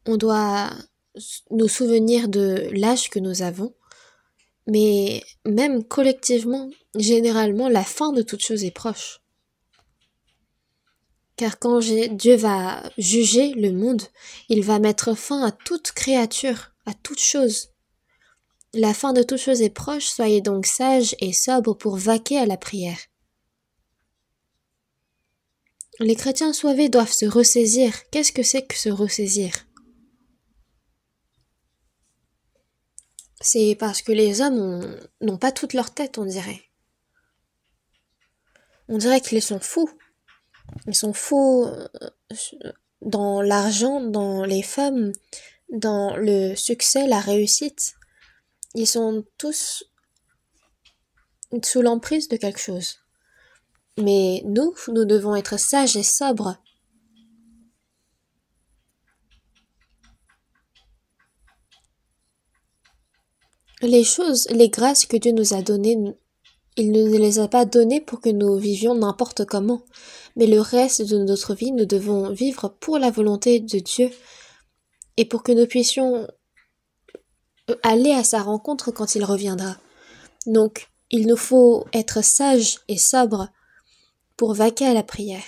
on doit nous souvenir de l'âge que nous avons, mais même collectivement, généralement, la fin de toute chose est proche. Car quand Dieu va juger le monde, il va mettre fin à toute créature, à toute chose. La fin de toute chose est proche, soyez donc sages et sobres pour vaquer à la prière. Les chrétiens sauvés doivent se ressaisir. Qu'est-ce que c'est que se ressaisir ? C'est parce que les hommes n'ont pas toute leur tête, on dirait. On dirait qu'ils sont fous. Ils sont fous dans l'argent, dans les femmes, dans le succès, la réussite. Ils sont tous sous l'emprise de quelque chose. Mais nous devons être sages et sobres. Les choses, les grâces que Dieu nous a données, il ne nous les a pas données pour que nous vivions n'importe comment. Mais le reste de notre vie, nous devons vivre pour la volonté de Dieu et pour que nous puissions aller à sa rencontre quand il reviendra. Donc, il nous faut être sages et sobres pour vaquer à la prière.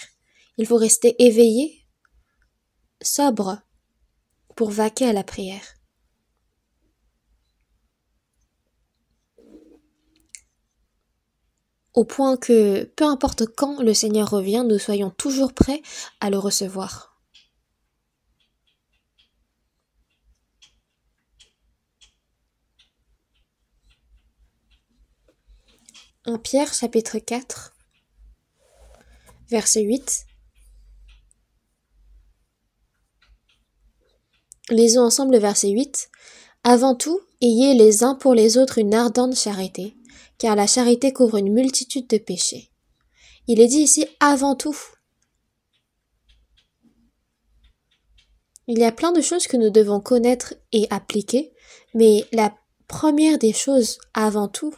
Il faut rester éveillé, sobre, pour vaquer à la prière. Au point que, peu importe quand le Seigneur revient, nous soyons toujours prêts à le recevoir. En Pierre chapitre 4, verset 8. Lisons ensemble le verset 8. Avant tout, ayez les uns pour les autres une ardente charité, car la charité couvre une multitude de péchés. Il est dit ici avant tout. Il y a plein de choses que nous devons connaître et appliquer, mais la première des choses, avant tout,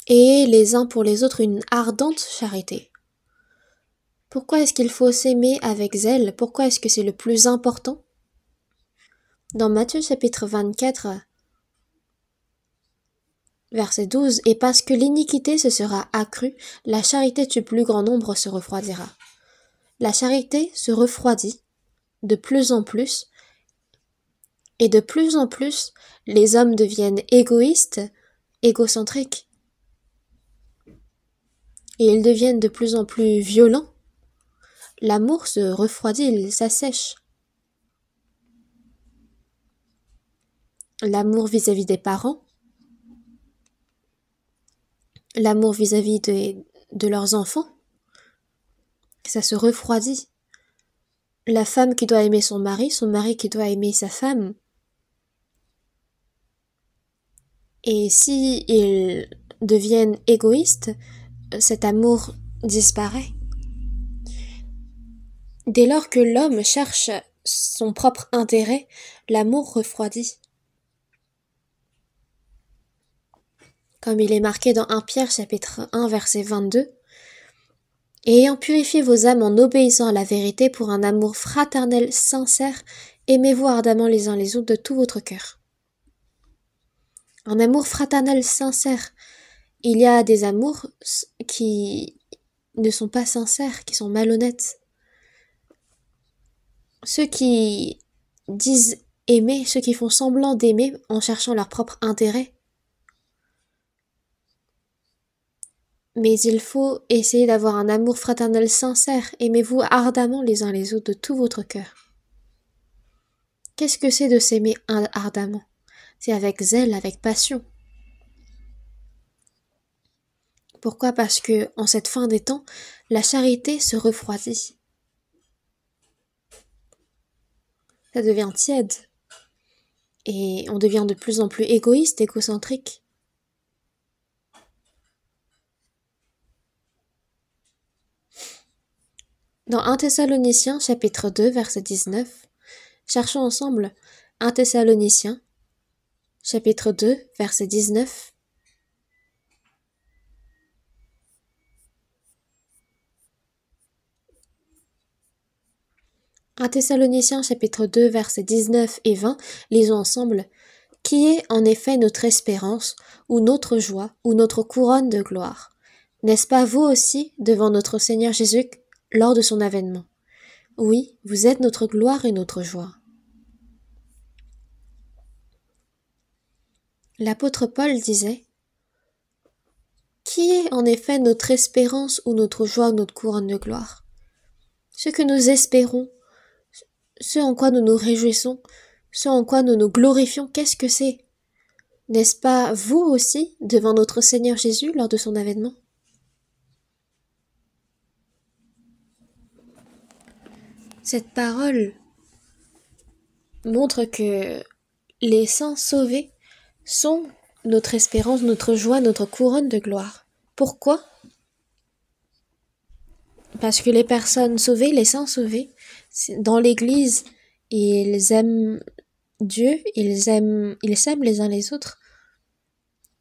ayez les uns pour les autres une ardente charité. Pourquoi est-ce qu'il faut s'aimer avec zèle? Pourquoi est-ce que c'est le plus important? Dans Matthieu chapitre 24, verset 12, « Et parce que l'iniquité se sera accrue, la charité du plus grand nombre se refroidira. » La charité se refroidit de plus en plus, et de plus en plus, les hommes deviennent égoïstes, égocentriques, et ils deviennent de plus en plus violents. L'amour se refroidit, il s'assèche. L'amour vis-à-vis des parents, l'amour vis-à-vis de leurs enfants, ça se refroidit. La femme qui doit aimer son mari qui doit aimer sa femme. Et si ils deviennent égoïstes, cet amour disparaît. Dès lors que l'homme cherche son propre intérêt, l'amour refroidit. Comme il est marqué dans 1 Pierre chapitre 1 verset 22, « Et ayant purifié vos âmes en obéissant à la vérité pour un amour fraternel sincère, aimez-vous ardemment les uns les autres de tout votre cœur. » Un amour fraternel sincère. Il y a des amours qui ne sont pas sincères, qui sont malhonnêtes. Ceux qui disent aimer, ceux qui font semblant d'aimer en cherchant leur propre intérêt. Mais il faut essayer d'avoir un amour fraternel sincère. Aimez-vous ardemment les uns les autres de tout votre cœur. Qu'est-ce que c'est de s'aimer ardemment? C'est avec zèle, avec passion. Pourquoi? Parce que, en cette fin des temps, la charité se refroidit. Ça devient tiède. Et on devient de plus en plus égoïste, égocentrique. Dans 1 Thessaloniciens, chapitre 2, verset 19, cherchons ensemble 1 Thessaloniciens, chapitre 2, verset 19. « 1 Thessaloniciens, chapitre 2, versets 19 et 20, lisons ensemble. « Qui est en effet notre espérance, ou notre joie, ou notre couronne de gloire? N'est-ce pas vous aussi, devant notre Seigneur Jésus, lors de son avènement? Oui, vous êtes notre gloire et notre joie. » L'apôtre Paul disait, « Qui est en effet notre espérance ou notre joie ou notre couronne de gloire? » Ce que nous espérons, ce en quoi nous nous réjouissons, ce en quoi nous nous glorifions, qu'est-ce que c'est? N'est-ce pas vous aussi, devant notre Seigneur Jésus lors de son avènement? Cette parole montre que les saints sauvés sont notre espérance, notre joie, notre couronne de gloire. Pourquoi? Parce que les personnes sauvées, les saints sauvés, dans l'Église, ils aiment Dieu, ils s'aiment les uns les autres.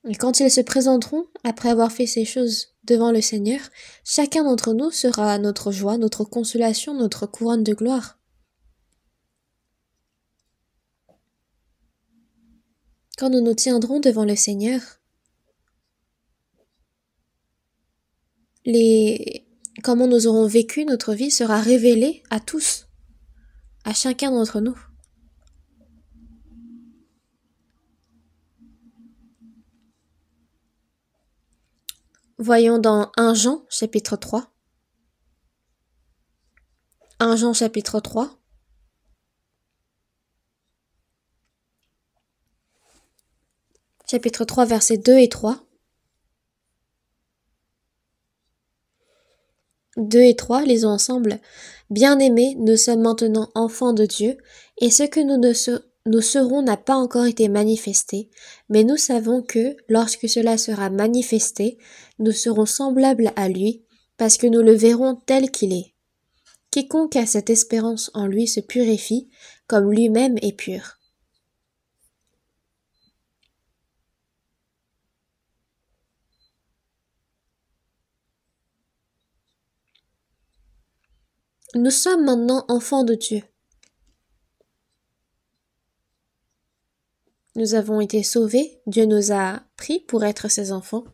Et quand ils se présenteront, après avoir fait ces choses devant le Seigneur, chacun d'entre nous sera notre joie, notre consolation, notre couronne de gloire. Quand nous nous tiendrons devant le Seigneur, comment nous aurons vécu notre vie sera révélé à tous, à chacun d'entre nous. Voyons dans 1 Jean chapitre 3. 1 Jean chapitre 3. Chapitre 3 versets 2 et 3. 2 et 3, lisons ensemble. Bien-aimés, nous sommes maintenant enfants de Dieu, et ce que nous serons n'a pas encore été manifesté, mais nous savons que, lorsque cela sera manifesté, nous serons semblables à lui, parce que nous le verrons tel qu'il est. Quiconque a cette espérance en lui se purifie, comme lui-même est pur. Nous sommes maintenant enfants de Dieu. Nous avons été sauvés, Dieu nous a pris pour être ses enfants,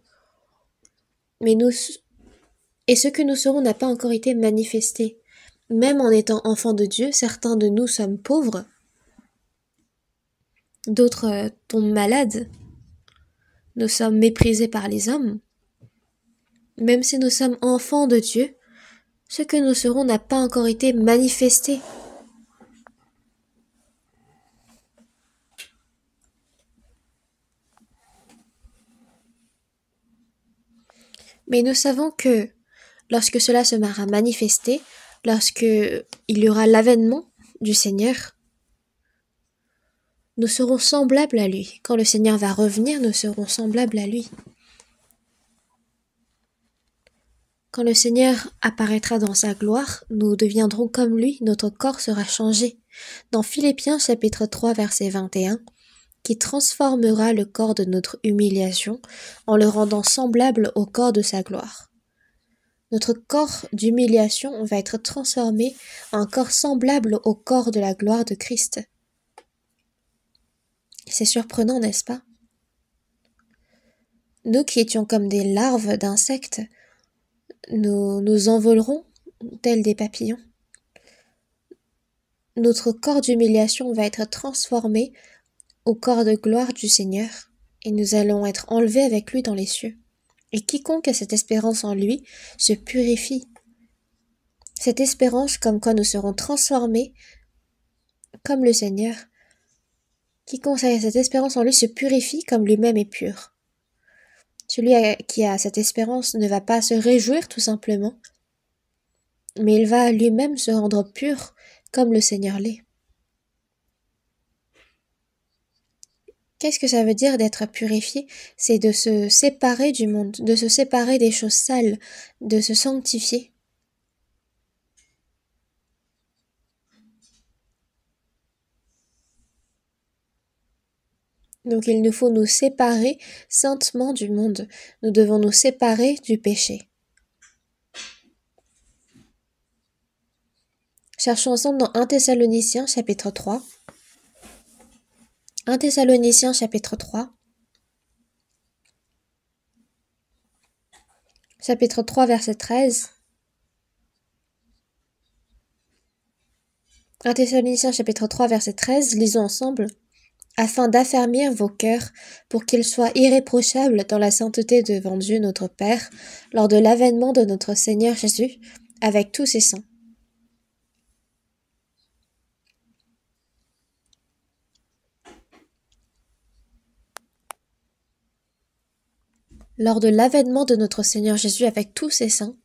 et ce que nous serons n'a pas encore été manifesté. Même en étant enfants de Dieu, certains de nous sommes pauvres, d'autres tombent malades, nous sommes méprisés par les hommes. Même si nous sommes enfants de Dieu, ce que nous serons n'a pas encore été manifesté. Mais nous savons que lorsque cela se sera manifesté, lorsque il y aura l'avènement du Seigneur, nous serons semblables à lui. Quand le Seigneur va revenir, nous serons semblables à lui. Quand le Seigneur apparaîtra dans sa gloire, nous deviendrons comme lui, notre corps sera changé. Dans Philippiens chapitre 3 verset 21, qui transformera le corps de notre humiliation en le rendant semblable au corps de sa gloire. Notre corps d'humiliation va être transformé en un corps semblable au corps de la gloire de Christ. C'est surprenant, n'est-ce pas? Nous qui étions comme des larves d'insectes, nous envolerons tels des papillons. Notre corps d'humiliation va être transformé au corps de gloire du Seigneur, et nous allons être enlevés avec lui dans les cieux. Et quiconque a cette espérance en lui se purifie. Cette espérance comme quoi nous serons transformés comme le Seigneur. Quiconque a cette espérance en lui se purifie comme lui-même est pur. Celui qui a cette espérance ne va pas se réjouir tout simplement, mais il va lui-même se rendre pur comme le Seigneur l'est. Qu'est-ce que ça veut dire d'être purifié? C'est de se séparer du monde, de se séparer des choses sales, de se sanctifier. Donc il nous faut nous séparer saintement du monde. Nous devons nous séparer du péché. Cherchons ensemble dans 1 Thessaloniciens chapitre 3. 1 Thessaloniciens chapitre 3. Chapitre 3 verset 13. 1 Thessaloniciens chapitre 3 verset 13, lisons ensemble. Afin d'affermir vos cœurs pour qu'ils soient irréprochables dans la sainteté devant Dieu notre Père, lors de l'avènement de notre Seigneur Jésus, avec tous ses saints. Lors de l'avènement de notre Seigneur Jésus avec tous ses saints,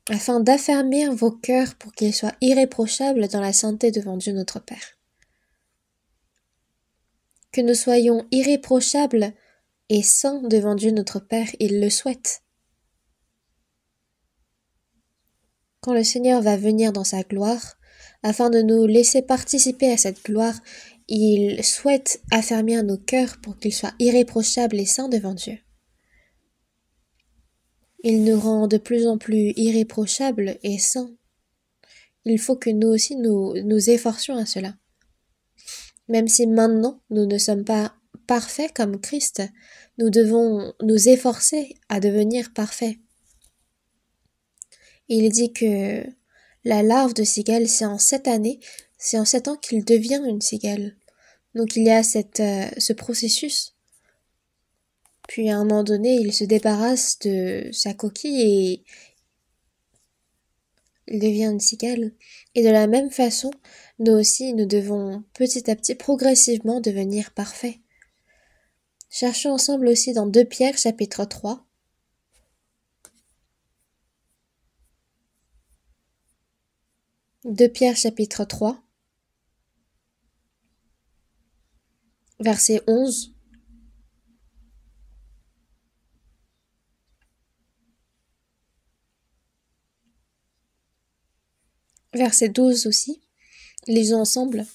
afin d'affermir vos cœurs pour qu'ils soient irréprochables dans la sainteté devant Dieu notre Père. Que nous soyons irréprochables et saints devant Dieu notre Père, il le souhaite. Quand le Seigneur va venir dans sa gloire, afin de nous laisser participer à cette gloire, il souhaite affermir nos cœurs pour qu'ils soient irréprochables et saints devant Dieu. Il nous rend de plus en plus irréprochables et saints. Il faut que nous aussi nous efforcions à cela. Même si maintenant nous ne sommes pas parfaits comme Christ, nous devons nous efforcer à devenir parfaits. Il dit que la larve de cigale, c'est en 7 années, c'est en 7 ans qu'il devient une cigale. Donc il y a ce processus. Puis à un moment donné, il se débarrasse de sa coquille et il devient une cigale. Et de la même façon, nous aussi, nous devons petit à petit, progressivement devenir parfaits. Cherchons ensemble aussi dans 2 Pierre chapitre 3. 2 Pierre chapitre 3, verset 11, verset 12 aussi. Lisons ensemble.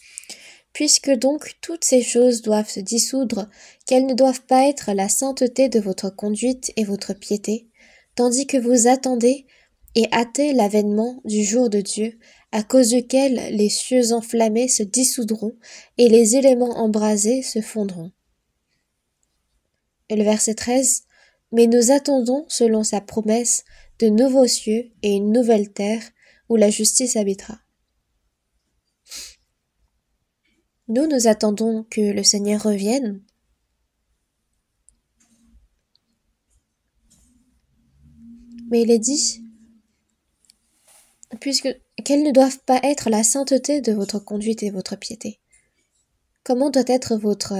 Puisque donc toutes ces choses doivent se dissoudre, qu'elles ne doivent pas être la sainteté de votre conduite et votre piété, tandis que vous attendez et hâtez l'avènement du jour de Dieu, à cause duquel les cieux enflammés se dissoudront et les éléments embrasés se fondront. Et le verset 13. Mais nous attendons, selon sa promesse, de nouveaux cieux et une nouvelle terre où la justice habitera. Nous attendons que le Seigneur revienne. Mais il est dit, puisque qu'elles ne doivent pas être la sainteté de votre conduite et votre piété. Comment doit être votre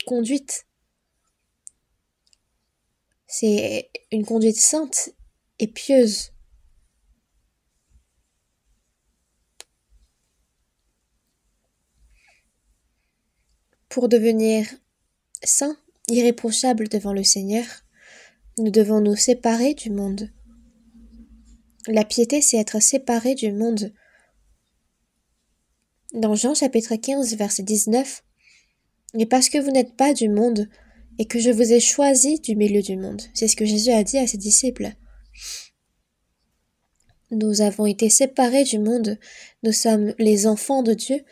conduite? C'est une conduite sainte et pieuse. Pour devenir saints, irréprochables devant le Seigneur, nous devons nous séparer du monde. La piété, c'est être séparé du monde. Dans Jean chapitre 15, verset 19, « Et parce que vous n'êtes pas du monde, et que je vous ai choisi du milieu du monde. » C'est ce que Jésus a dit à ses disciples. Nous avons été séparés du monde, nous sommes les enfants de Dieu,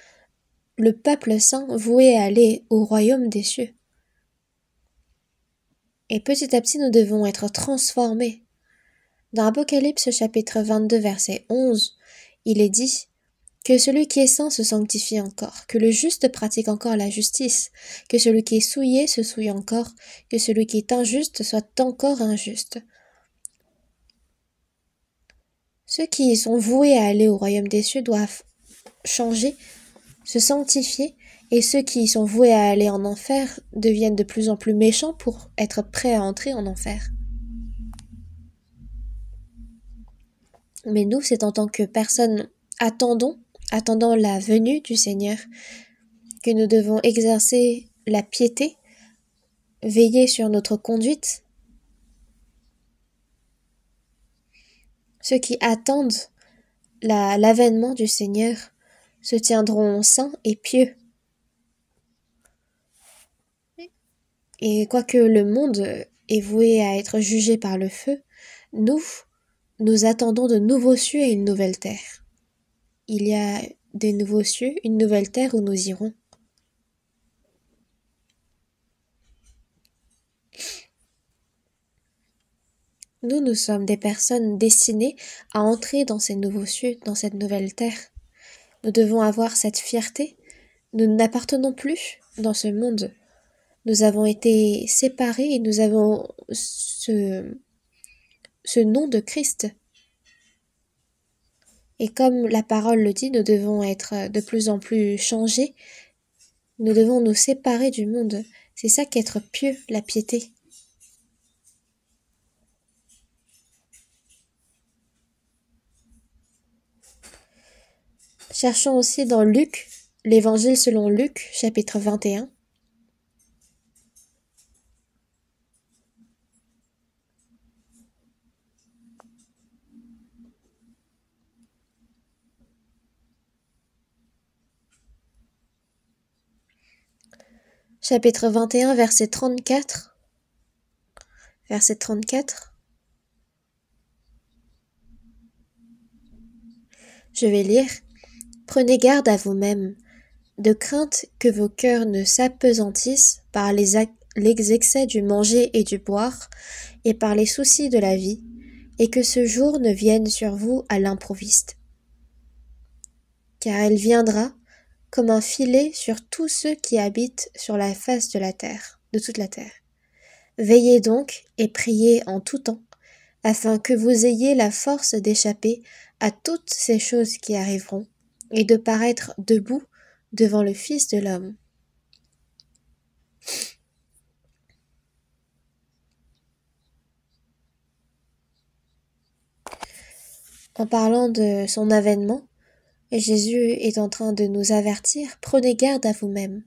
le peuple saint voué à aller au royaume des cieux. Et petit à petit, nous devons être transformés. Dans Apocalypse chapitre 22, verset 11, il est dit que celui qui est saint se sanctifie encore, que le juste pratique encore la justice, que celui qui est souillé se souille encore, que celui qui est injuste soit encore injuste. Ceux qui sont voués à aller au royaume des cieux doivent changer, se sanctifier, et ceux qui sont voués à aller en enfer deviennent de plus en plus méchants pour être prêts à entrer en enfer. Mais nous, c'est en tant que personnes attendant la venue du Seigneur, que nous devons exercer la piété, veiller sur notre conduite. Ceux qui attendent l'avènement du Seigneur se tiendront saints et pieux. Et quoique le monde est voué à être jugé par le feu, nous attendons de nouveaux cieux et une nouvelle terre. Il y a des nouveaux cieux, une nouvelle terre où nous irons. Nous sommes des personnes destinées à entrer dans ces nouveaux cieux, dans cette nouvelle terre. Nous devons avoir cette fierté. Nous n'appartenons plus dans ce monde. Nous avons été séparés et nous avons ce nom de Christ. Et comme la parole le dit, nous devons être de plus en plus changés. Nous devons nous séparer du monde. C'est ça qu'être pieux, la piété. Cherchons aussi dans Luc, l'Évangile selon Luc, chapitre 21. Chapitre 21, verset 34. Verset 34. Je vais lire. Prenez garde à vous-même, de crainte que vos cœurs ne s'apesantissent par les excès du manger et du boire, et par les soucis de la vie, et que ce jour ne vienne sur vous à l'improviste. Car elle viendra comme un filet sur tous ceux qui habitent sur la face de la terre, de toute la terre. Veillez donc et priez en tout temps, afin que vous ayez la force d'échapper à toutes ces choses qui arriveront, et de paraître debout devant le Fils de l'homme. En parlant de son avènement, Et Jésus est en train de nous avertir, prenez garde à vous-même,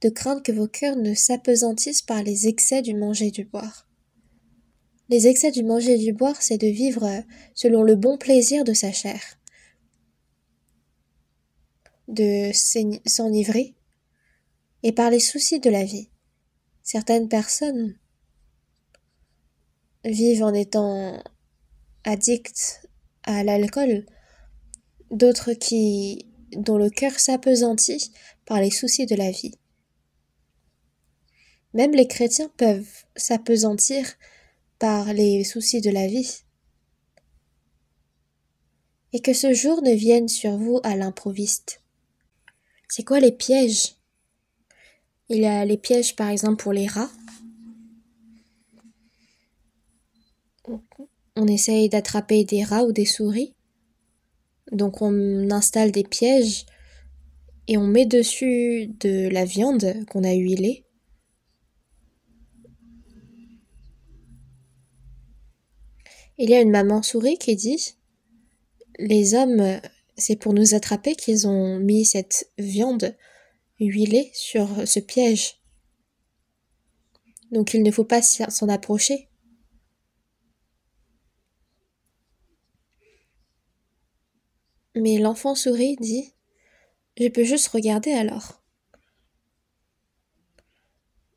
de craindre que vos cœurs ne s'apesantissent par les excès du manger et du boire. Les excès du manger et du boire, c'est de vivre selon le bon plaisir de sa chair, de s'enivrer, et par les soucis de la vie. Certaines personnes vivent en étant addictes à l'alcool, d'autres dont le cœur s'appesantit par les soucis de la vie. Même les chrétiens peuvent s'appesantir par les soucis de la vie. Et que ce jour ne vienne sur vous à l'improviste. C'est quoi les pièges? Il y a les pièges par exemple pour les rats. On essaye d'attraper des rats ou des souris. Donc on installe des pièges et on met dessus de la viande qu'on a huilée. Il y a une maman souris qui dit « Les hommes, c'est pour nous attraper qu'ils ont mis cette viande huilée sur ce piège. Donc il ne faut pas s'en approcher. » Mais l'enfant souris dit « Je peux juste regarder alors. »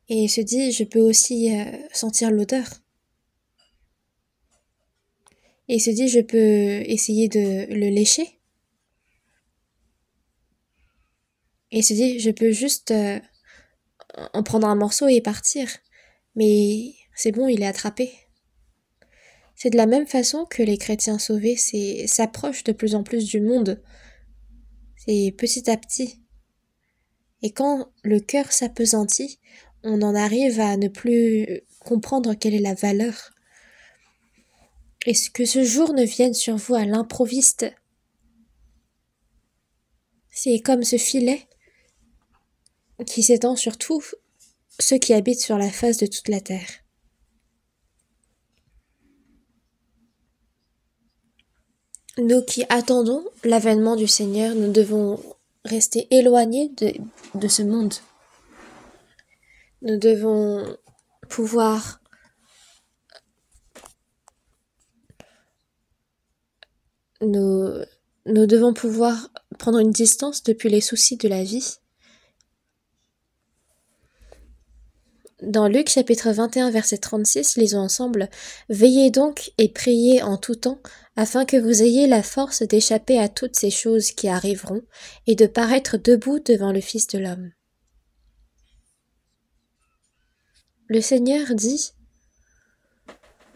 Et il se dit « Je peux aussi sentir l'odeur. » Et il se dit « Je peux essayer de le lécher. » Et il se dit « Je peux juste en prendre un morceau et partir. » Mais c'est bon, il est attrapé. C'est de la même façon que les chrétiens sauvés s'approchent de plus en plus du monde. C'est petit à petit. Et quand le cœur s'appesantit, on en arrive à ne plus comprendre quelle est la valeur. Et que ce jour ne vienne sur vous à l'improviste. C'est comme ce filet qui s'étend sur tous ceux qui habitent sur la face de toute la terre. Nous qui attendons l'avènement du Seigneur, nous devons rester éloignés de ce monde. Nous devons pouvoir nous devons pouvoir prendre une distance depuis les soucis de la vie. Dans Luc chapitre 21 verset 36, lisons ensemble « Veillez donc et priez en tout temps, afin que vous ayez la force d'échapper à toutes ces choses qui arriveront et de paraître debout devant le Fils de l'homme. » Le Seigneur dit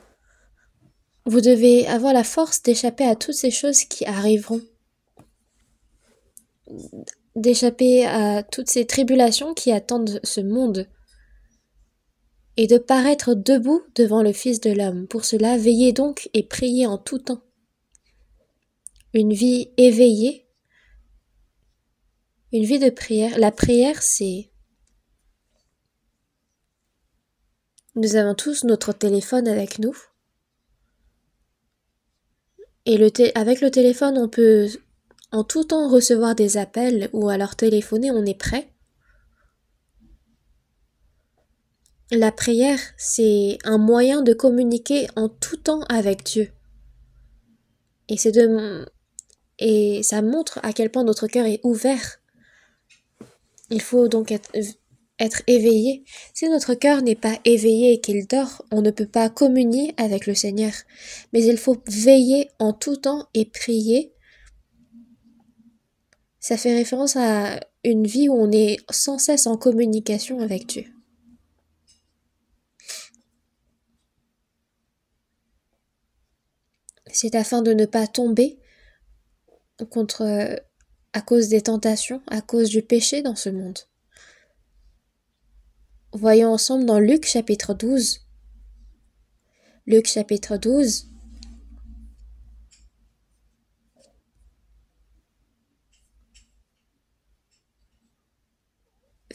« Vous devez avoir la force d'échapper à toutes ces choses qui arriveront, d'échapper à toutes ces tribulations qui attendent ce monde, et de paraître debout devant le Fils de l'homme. Pour cela, veillez donc et priez en tout temps. » Une vie éveillée, une vie de prière. La prière, c'est... Nous avons tous notre téléphone avec nous. Et avec le téléphone, on peut en tout temps recevoir des appels ou alors téléphoner, on est prêt. La prière, c'est un moyen de communiquer en tout temps avec Dieu. Et ça montre à quel point notre cœur est ouvert. Il faut donc être éveillé. Si notre cœur n'est pas éveillé et qu'il dort, on ne peut pas communier avec le Seigneur. Mais il faut veiller en tout temps et prier. Ça fait référence à une vie où on est sans cesse en communication avec Dieu. C'est afin de ne pas tomber à cause des tentations, à cause du péché dans ce monde. Voyons ensemble dans Luc chapitre 12. Luc chapitre 12.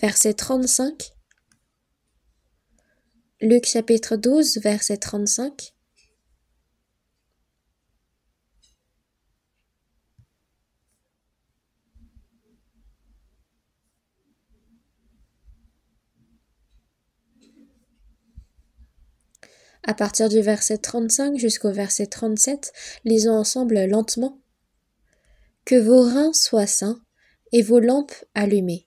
Verset 35. Luc chapitre 12, verset 35. à partir du verset 35 jusqu'au verset 37, lisons ensemble lentement. Que vos reins soient sains et vos lampes allumées.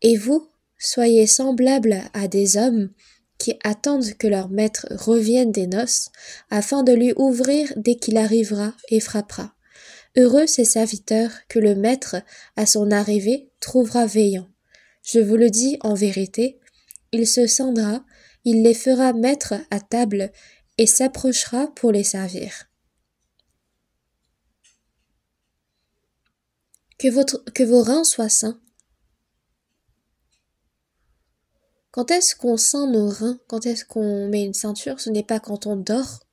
Et vous, soyez semblables à des hommes qui attendent que leur maître revienne des noces, afin de lui ouvrir dès qu'il arrivera et frappera. Heureux ces serviteurs que le maître, à son arrivée, trouvera veillant. Je vous le dis en vérité, il se scindra, il les fera mettre à table et s'approchera pour les servir. Que vos reins soient sains. Quand est-ce qu'on ceint nos reins? Quand est-ce qu'on met une ceinture? Ce n'est pas quand on dort.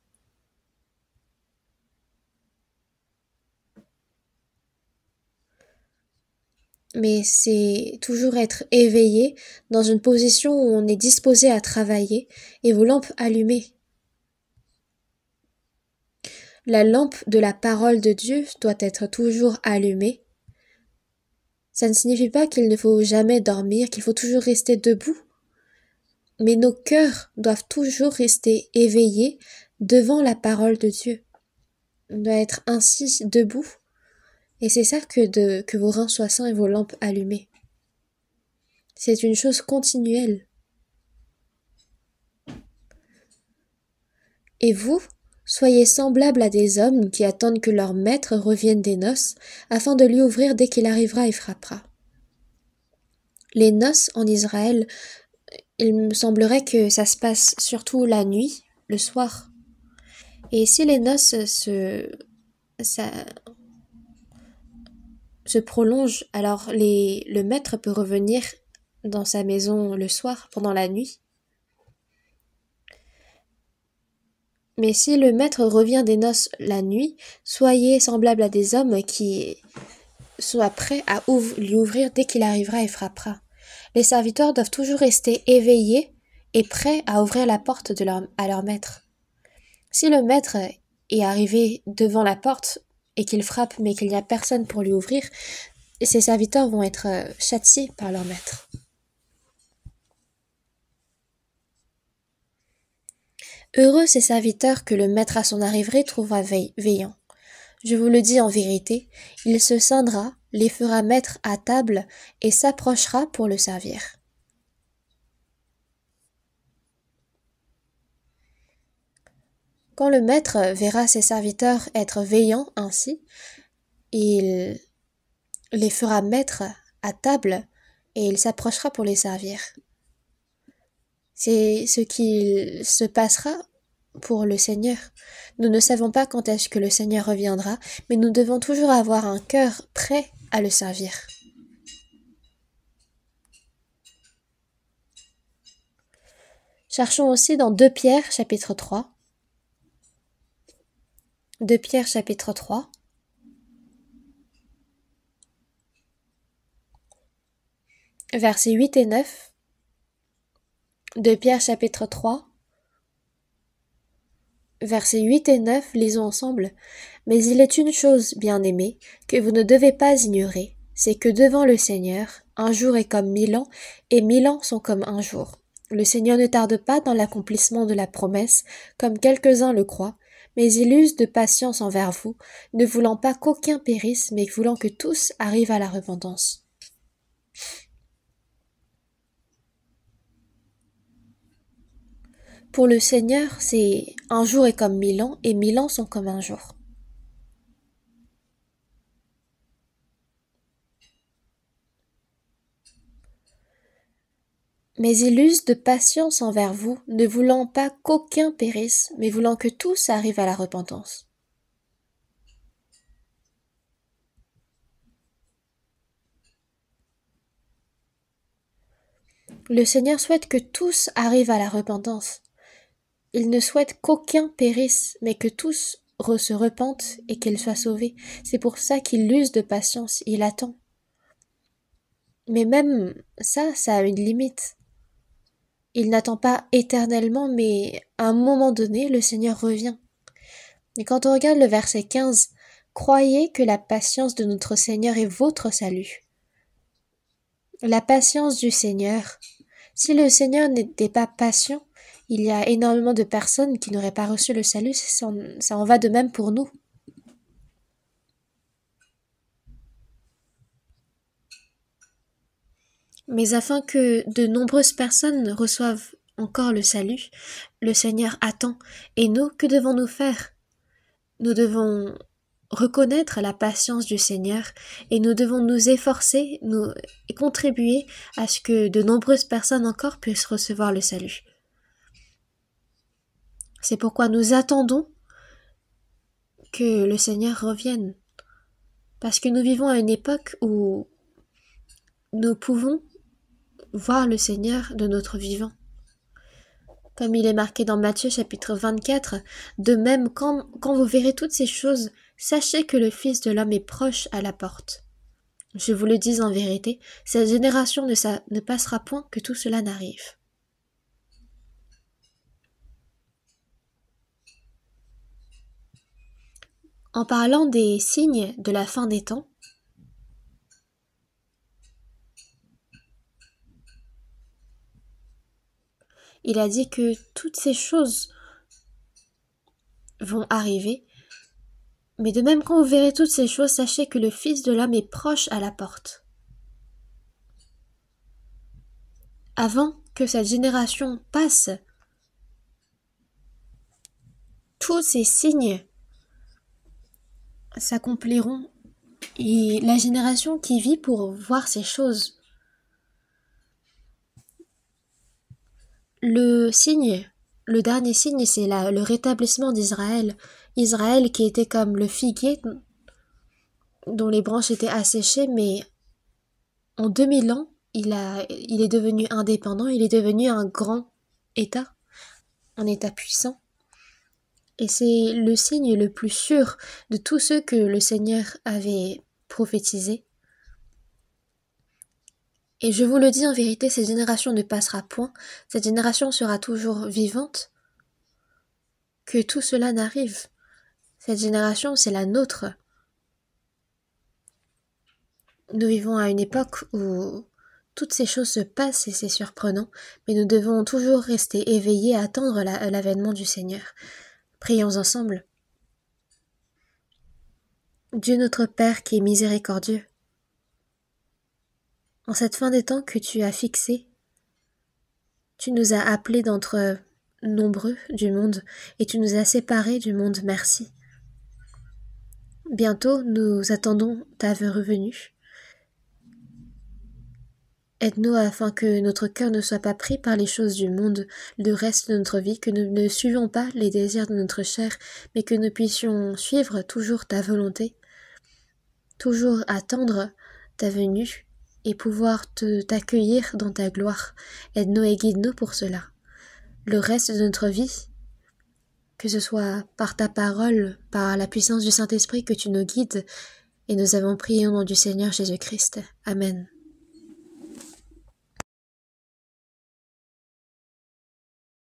Mais c'est toujours être éveillé dans une position où on est disposé à travailler et vos lampes allumées. La lampe de la parole de Dieu doit être toujours allumée. Ça ne signifie pas qu'il ne faut jamais dormir, qu'il faut toujours rester debout. Mais nos cœurs doivent toujours rester éveillés devant la parole de Dieu. On doit être ainsi debout. Et c'est ça que vos reins soient sains et vos lampes allumées. C'est une chose continuelle. Et vous, soyez semblables à des hommes qui attendent que leur maître revienne des noces, afin de lui ouvrir dès qu'il arrivera et frappera. Les noces en Israël, il me semblerait que ça se passe surtout la nuit, le soir. Et si les noces se prolongent, alors le maître peut revenir dans sa maison le soir, pendant la nuit. Mais si le maître revient des noces la nuit, soyez semblables à des hommes qui soient prêts à lui ouvrir dès qu'il arrivera et frappera. Les serviteurs doivent toujours rester éveillés et prêts à ouvrir la porte à leur maître. Si le maître est arrivé devant la porte et qu'il frappe mais qu'il n'y a personne pour lui ouvrir, ses serviteurs vont être châtiés par leur maître. Heureux ces serviteurs que le maître à son arrivée trouvera veillant. Je vous le dis en vérité, il se scindra, les fera mettre à table et s'approchera pour le servir. Quand le maître verra ses serviteurs être veillants ainsi, il les fera mettre à table et il s'approchera pour les servir. C'est ce qu'il se passera pour le Seigneur. Nous ne savons pas quand est-ce que le Seigneur reviendra, mais nous devons toujours avoir un cœur prêt à le servir. Cherchons aussi dans 2 Pierre chapitre 3. 2 Pierre chapitre 3. Versets 8 et 9. 2 Pierre chapitre 3. Versets 8 et 9, lisons ensemble. Mais il est une chose, bien-aimés, que vous ne devez pas ignorer, c'est que devant le Seigneur, un jour est comme 1000 ans, et 1000 ans sont comme un jour. Le Seigneur ne tarde pas dans l'accomplissement de la promesse, comme quelques-uns le croient, mais il use de patience envers vous, ne voulant pas qu'aucun périsse, mais voulant que tous arrivent à la repentance. Pour le Seigneur, c'est un jour est comme 1000 ans, et 1000 ans sont comme un jour. Mais il use de patience envers vous, ne voulant pas qu'aucun périsse, mais voulant que tous arrivent à la repentance. Le Seigneur souhaite que tous arrivent à la repentance. Il ne souhaite qu'aucun périsse, mais que tous se repentent et qu'ils soient sauvés. C'est pour ça qu'il use de patience, il attend. Mais même ça a une limite. Il n'attend pas éternellement, mais à un moment donné, le Seigneur revient. Et quand on regarde le verset 15, « Croyez que la patience de notre Seigneur est votre salut. » La patience du Seigneur. Si le Seigneur n'était pas patient, Il y a énormément de personnes qui n'auraient pas reçu le salut, ça en va de même pour nous. Mais afin que de nombreuses personnes reçoivent encore le salut, le Seigneur attend. Et nous, que devons-nous faire? Nous devons reconnaître la patience du Seigneur et nous devons nous efforcer, et contribuer à ce que de nombreuses personnes encore puissent recevoir le salut. C'est pourquoi nous attendons que le Seigneur revienne. Parce que nous vivons à une époque où nous pouvons voir le Seigneur de notre vivant. Comme il est marqué dans Matthieu chapitre 24, de même quand vous verrez toutes ces choses, sachez que le Fils de l'homme est proche à la porte. Je vous le dis en vérité, cette génération ne passera point que tout cela n'arrive. En parlant des signes de la fin des temps, il a dit que toutes ces choses vont arriver, mais de même quand vous verrez toutes ces choses, sachez que le Fils de l'homme est proche à la porte. Avant que cette génération passe, tous ces signes s'accompliront et la génération qui vit pour voir ces choses. Le dernier signe, c'est le rétablissement d'Israël. Israël qui était comme le figuier dont les branches étaient asséchées, mais en 2000 ans, il est devenu indépendant, il est devenu un grand État, un État puissant. Et c'est le signe le plus sûr de tous ceux que le Seigneur avait prophétisés. Et je vous le dis en vérité, cette génération ne passera point, cette génération sera toujours vivante, que tout cela n'arrive. Cette génération, c'est la nôtre. Nous vivons à une époque où toutes ces choses se passent et c'est surprenant, mais nous devons toujours rester éveillés à attendre l'avènement du Seigneur. Prions ensemble. Dieu notre Père qui est miséricordieux, en cette fin des temps que tu as fixée, tu nous as appelés d'entre nombreux du monde et tu nous as séparés du monde, merci. Bientôt, nous attendons ta revenue. Aide-nous afin que notre cœur ne soit pas pris par les choses du monde, le reste de notre vie, que nous ne suivions pas les désirs de notre chair, mais que nous puissions suivre toujours ta volonté, toujours attendre ta venue et pouvoir t'accueillir dans ta gloire. Aide-nous et guide-nous pour cela. Le reste de notre vie, que ce soit par ta parole, par la puissance du Saint-Esprit que tu nous guides, et nous avons prié au nom du Seigneur Jésus-Christ. Amen.